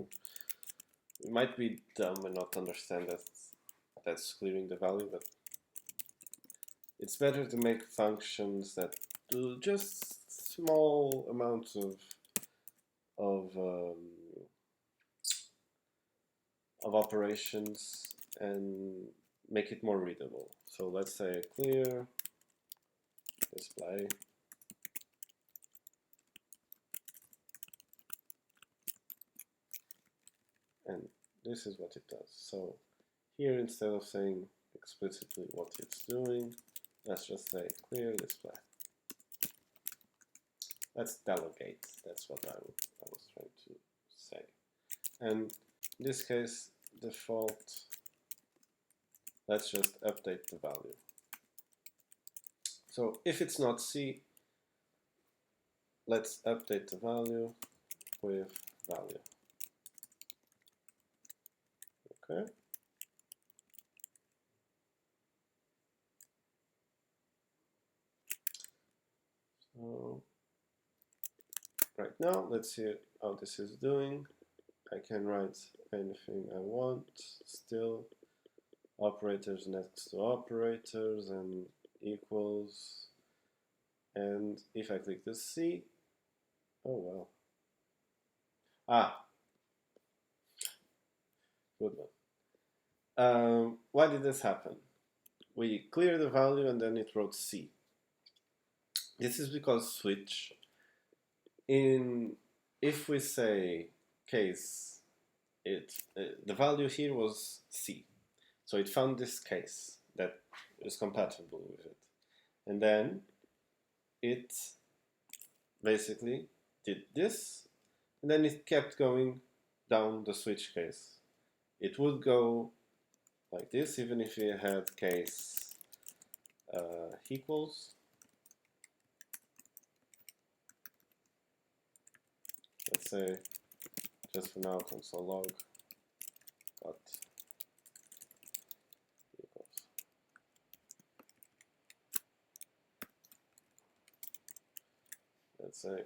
we might be dumb and not understand that that's clearing the value, but it's better to make functions that do just small amounts of operations and make it more readable. So let's say clear display and this is what it does. So here, instead of saying explicitly what it's doing, let's just say clear display. Let's delegate, that's what I was trying to say. And in this case, default, let's just update the value. So if it's not C, let's update the value with value. Okay. So right now, let's see how this is doing. I can write anything I want, still operators next to operators and equals. And if I click the C, oh well. Ah, good one. Why did this happen? We cleared the value and then it wrote C. This is because switch if we say case, the value here was C, so it found this case that is compatible with it, and then it basically did this, and then it kept going down the switch case. It would go like this even if you had case equals. Let's say, just for now, console log got equals. Let's say,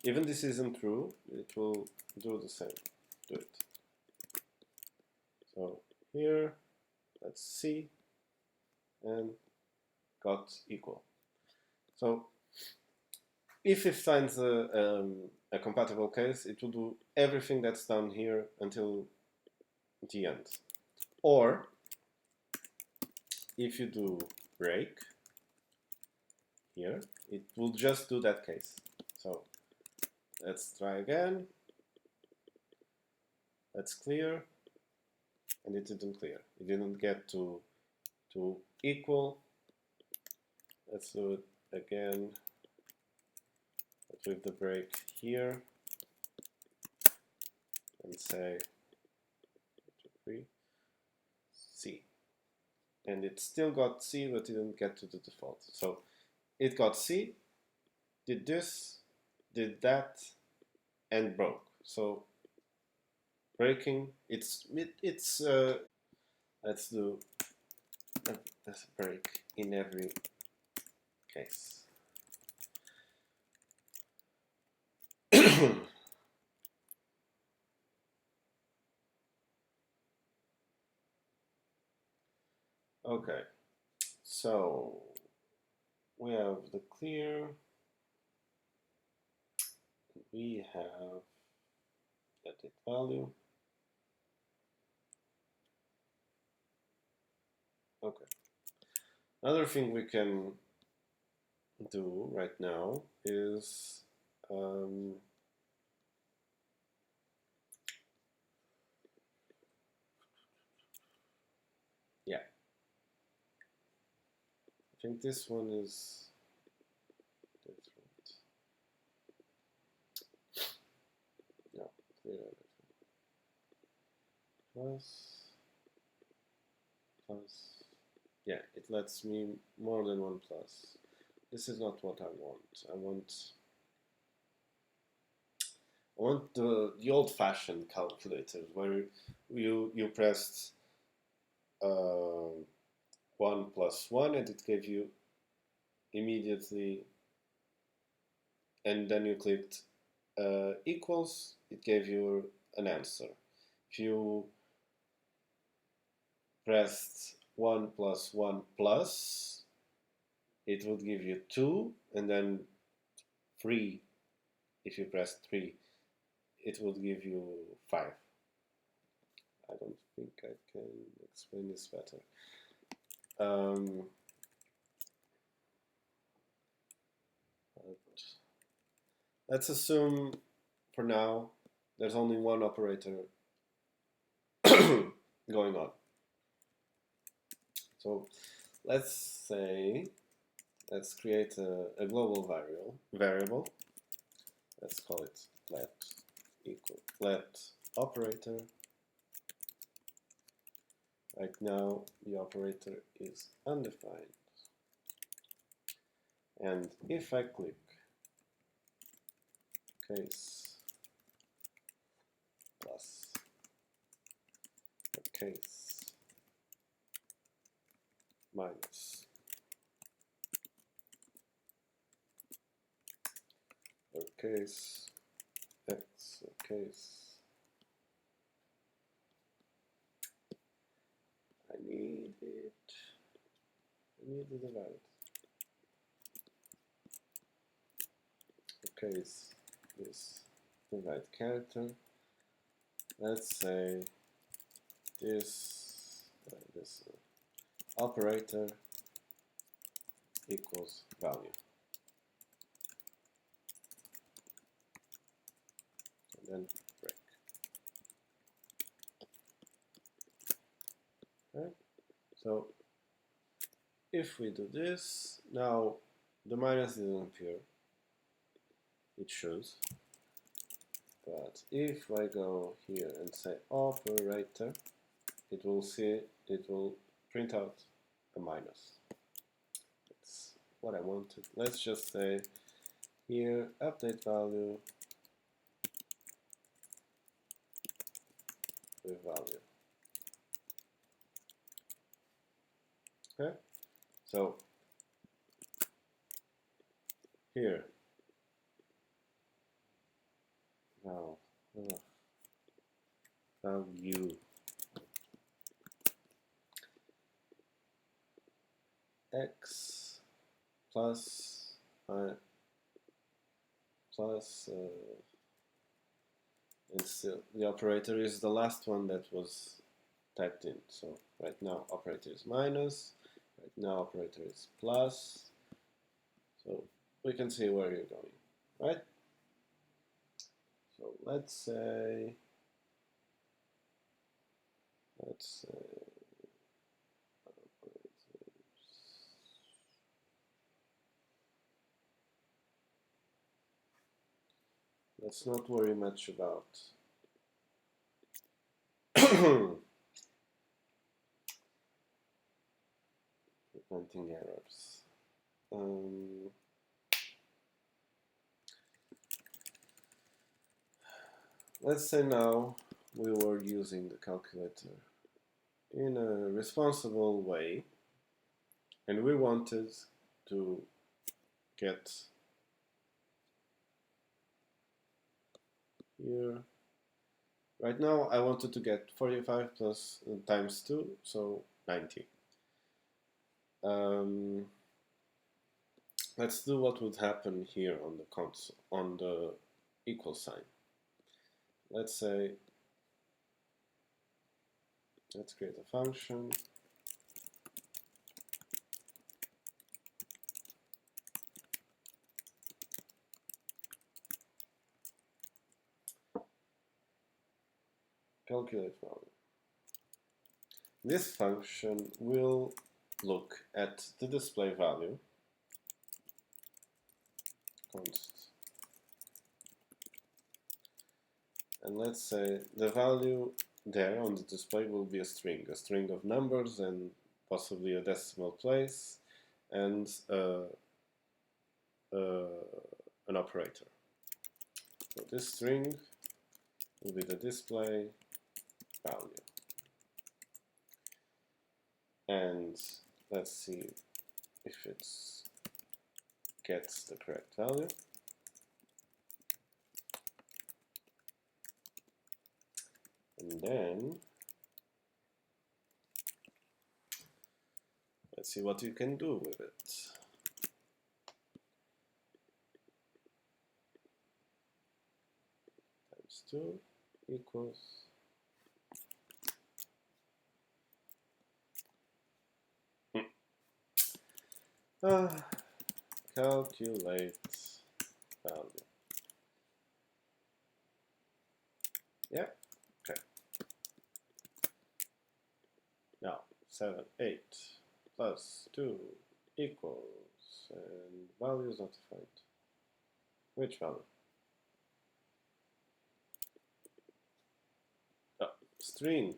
even this isn't true, it will do the same. Do it. So here, let's see, and got equal. So if it finds a compatible case, it will do everything that's done here until the end. Or if you do break here, it will just do that case. So let's try again. Let's clear, and it didn't clear. It didn't get to equal. Let's do it again, but with the break here, and say 3 C, and it still got C, but didn't get to the default. So it got C, did this, did that, and broke. So breaking, let's do a break in every case. Okay, so we have the clear, we have edit value. Okay, another thing we can do right now is yeah, I think this one is different. No, clear plus, yeah, it lets me more than one plus. This is not what I want. I want the old-fashioned calculators where you pressed 1 plus 1 and it gave you immediately, and then you clicked equals, it gave you an answer. If you pressed 1 plus 1 plus, it would give you 2, and then 3, if you pressed 3, it would give you 5. I don't think I can explain this better. Let's assume for now there's only one operator going on. So let's create a global variable. Let's call it let operator. Right now the operator is undefined. And if I click case plus a case minus a case x a case, I need to divide a case is divide character. Let's say this operator equals value. then break. Okay. So if we do this, now the minus didn't appear. It shows. But if I go here and say operator, it will print out a minus. That's what I wanted. Let's just say here update value with value. Okay, so here now value x plus and still the operator is the last one that was typed in. So right now operator is minus, right now operator is plus. So we can see where you're going, right? So let's say let's not worry much about preventing errors. Let's say now we were using the calculator in a responsible way, and we wanted to get here. Right now I wanted to get 45 plus times 2, so 90. Let's do what would happen here on the console, on the equal sign. Let's say, let's create a function. Calculate value. This function will look at the display value, const, and let's say the value there on the display will be a string of numbers and possibly a decimal place and an operator. So this string will be the display value. And let's see if it gets the correct value. And then let's see what you can do with it. Times 2 equals calculate value. Yeah, okay. Now 7, 8 plus 2 equals, and value is not defined. Which value? Oh, string.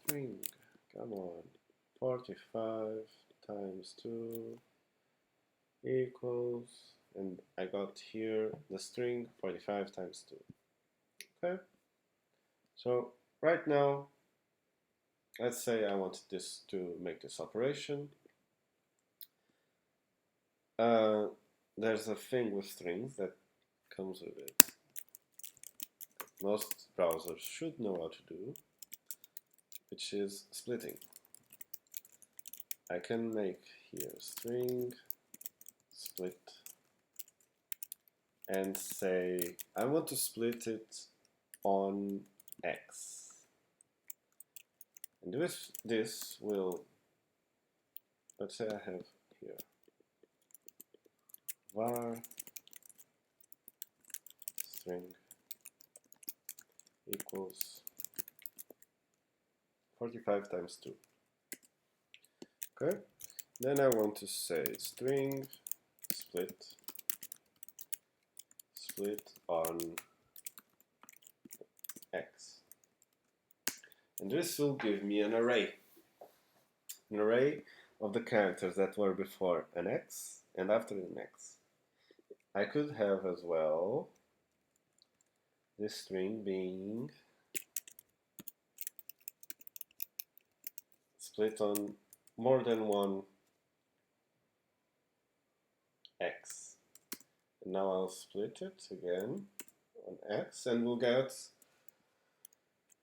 String, come on. 45 times 2 equals, and I got here the string 45 times 2. Okay, so right now let's say I wanted this to make this operation. There's a thing with strings that comes with it. Most browsers should know how to do, which is splitting. I can make here string split and say I want to split it on X. And with this will, let's say I have here var string equals 45 times 2. Okay, then I want to say string split on x, and this will give me an array of the characters that were before an x and after an x. I could have as well this string being split on more than one x. And now I'll split it again on x, and we'll get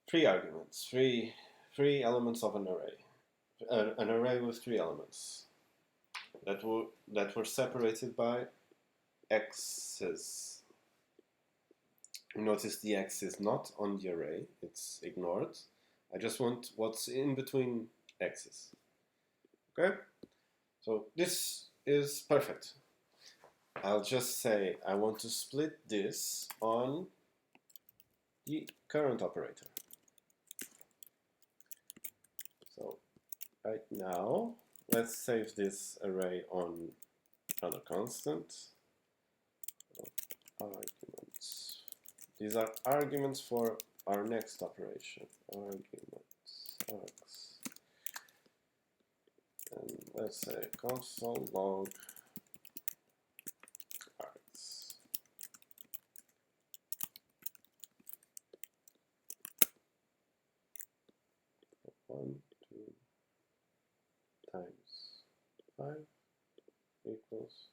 three arguments, three elements of an array with 3 elements that were separated by x's. Notice the x is not on the array, it's ignored. I just want what's in between x's. Okay? So this is perfect. I'll just say I want to split this on the current operator. So right now, let's save this array on another constant. Arguments. These are arguments for our next operation. Arguments args. And let's say console log args. One, 2 times 5 equals,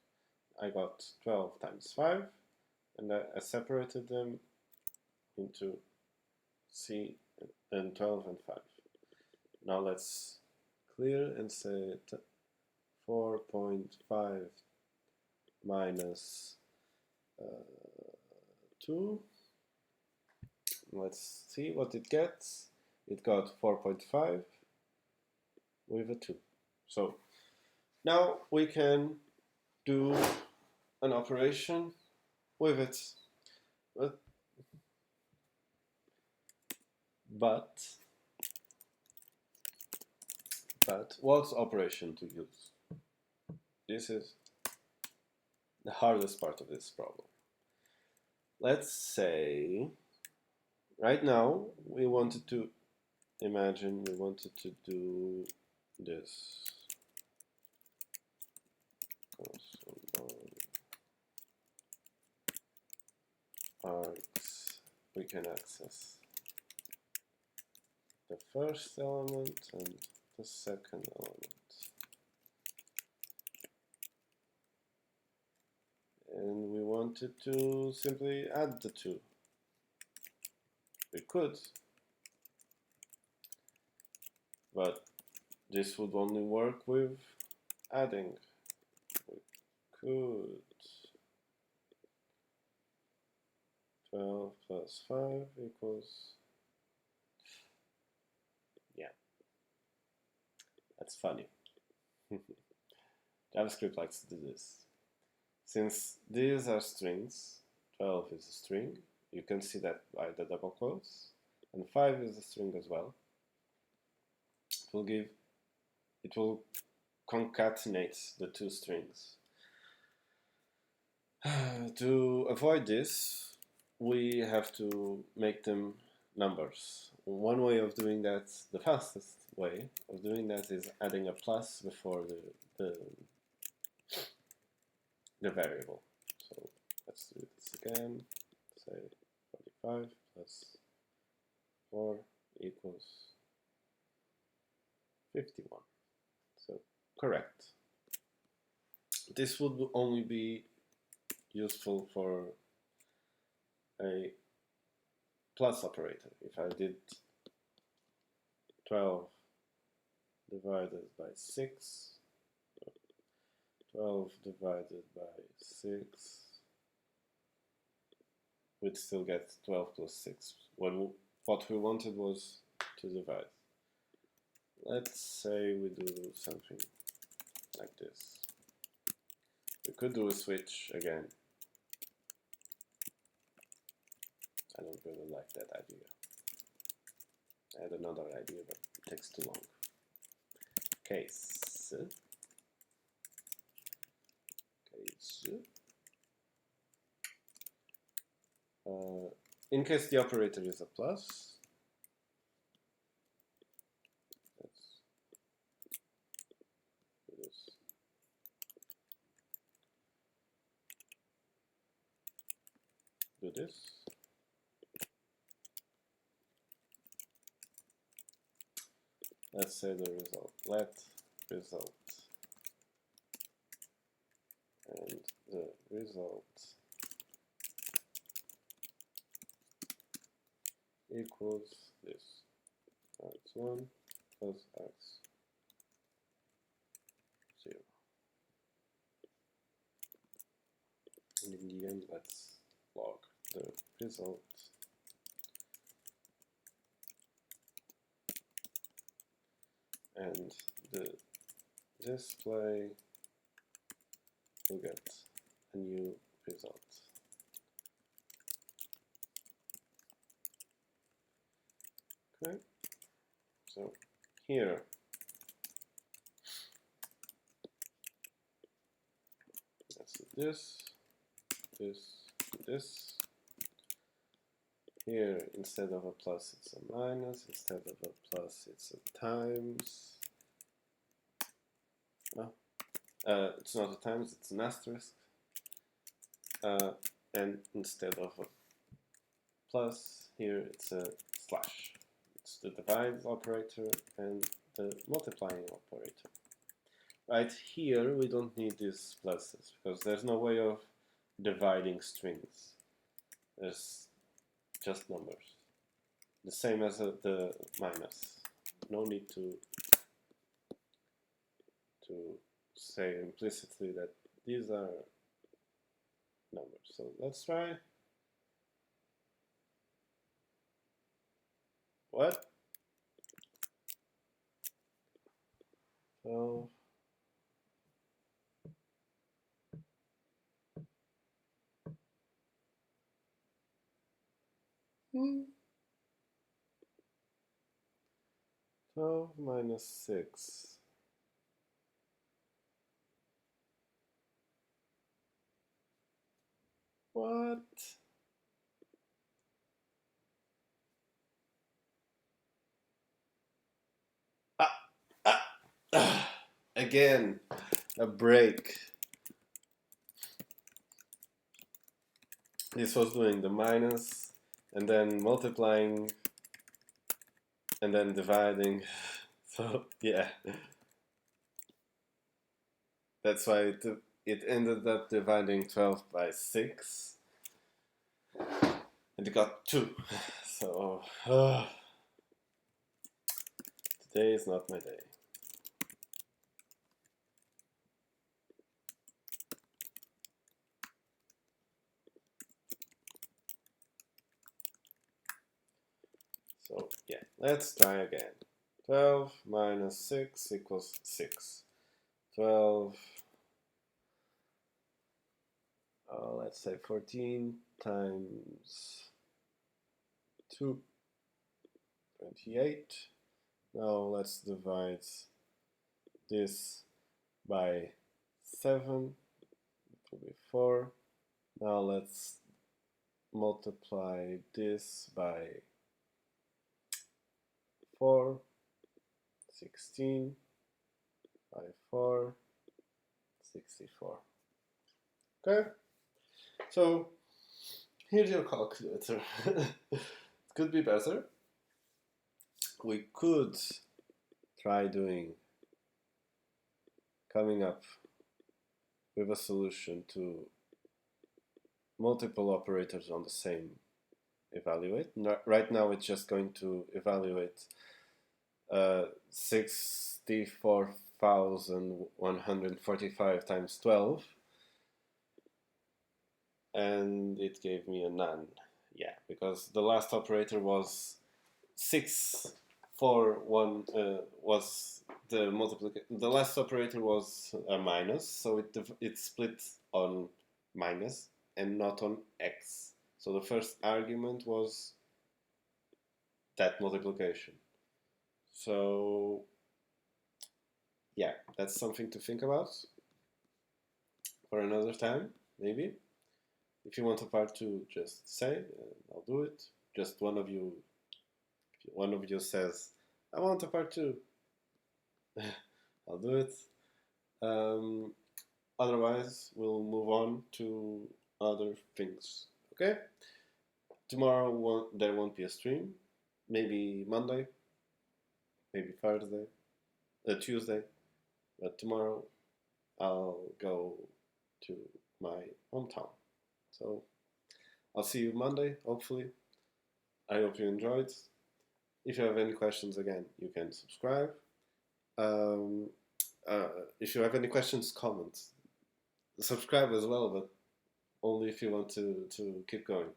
I got 12 times 5, and I separated them into C and 12 and 5. Now let's clear and say 4.5 minus 2. Let's see what it gets. It got 4.5 with a 2. So now we can do an operation with it. But what operation to use? This is the hardest part of this problem. Let's say right now we wanted to imagine we wanted to do this. Args. We can access the first element and the second element. And we wanted to simply add the two. We could, but this would only work with adding. We could 12 plus 5 equals, yeah, that's funny. JavaScript likes to do this. Since these are strings, 12 is a string, you can see that by the double quotes, and 5 is a string as well. It will concatenate the two strings. To avoid this, we have to make them numbers. One way of doing that, the fastest way of doing that, is adding a plus before the variable. So let's do this again. Say 45 plus 4 equals 51. So correct. This would only be useful for a plus operator. If I did 12 divided by 6, 12 divided by 6, we'd still get 12 plus 6. What we wanted was to divide. Let's say we do something like this. We could do a switch again. I don't really like that idea. I had another idea, but it takes too long. Case. In case the operator is a plus, let's do this. Do this. Let's say the result. Let result and the result equals this. X1 plus X0. And in the end, let's log the result and the display will get a new result. Okay, so here let's do this. Here, instead of a plus, it's a minus. Instead of a plus, it's a times. No, it's not a times, it's an asterisk. And instead of a plus, here it's a slash. It's the divide operator and the multiplying operator. Right here, we don't need these pluses because there's no way of dividing strings. There's just numbers. The same as the minus. No need to say implicitly that these are numbers. So let's try. What? 12. 12 minus 6. What? Again, a break. This was doing the minus, and then multiplying, and then dividing. So, yeah. That's why it ended up dividing 12 by 6. And it got 2. So, today is not my day. So, yeah, let's try again. 12 minus 6 equals 6. 12, let's say 14 times 2, 28. Now let's divide this by 7, it will be 4. Now let's multiply this by 4, 16, by 4, 64. Okay, so here's your calculator. It could be better. We could try coming up with a solution to multiple operators on the same evaluate. Right now it's just going to evaluate 64,145 times 12, and it gave me a none. Yeah, because the last operator was 6 4 1 was the multiplication. The last operator was a minus, so it split on minus and not on x. So the first argument was that multiplication. So yeah, that's something to think about for another time, maybe. If you want a part 2, just say, and I'll do it. Just one of you says, I want a part 2. I'll do it. Otherwise, we'll move on to other things. Okay? Tomorrow there won't be a stream. Maybe Monday, maybe Thursday, Tuesday. But tomorrow I'll go to my hometown. So I'll see you Monday, hopefully. I hope you enjoyed. If you have any questions, again, you can subscribe. If you have any questions, comment. Subscribe as well, but only if you want to keep going.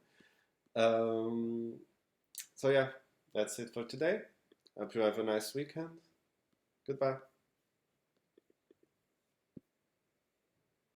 So yeah, that's it for today. Hope you have a nice weekend. Goodbye.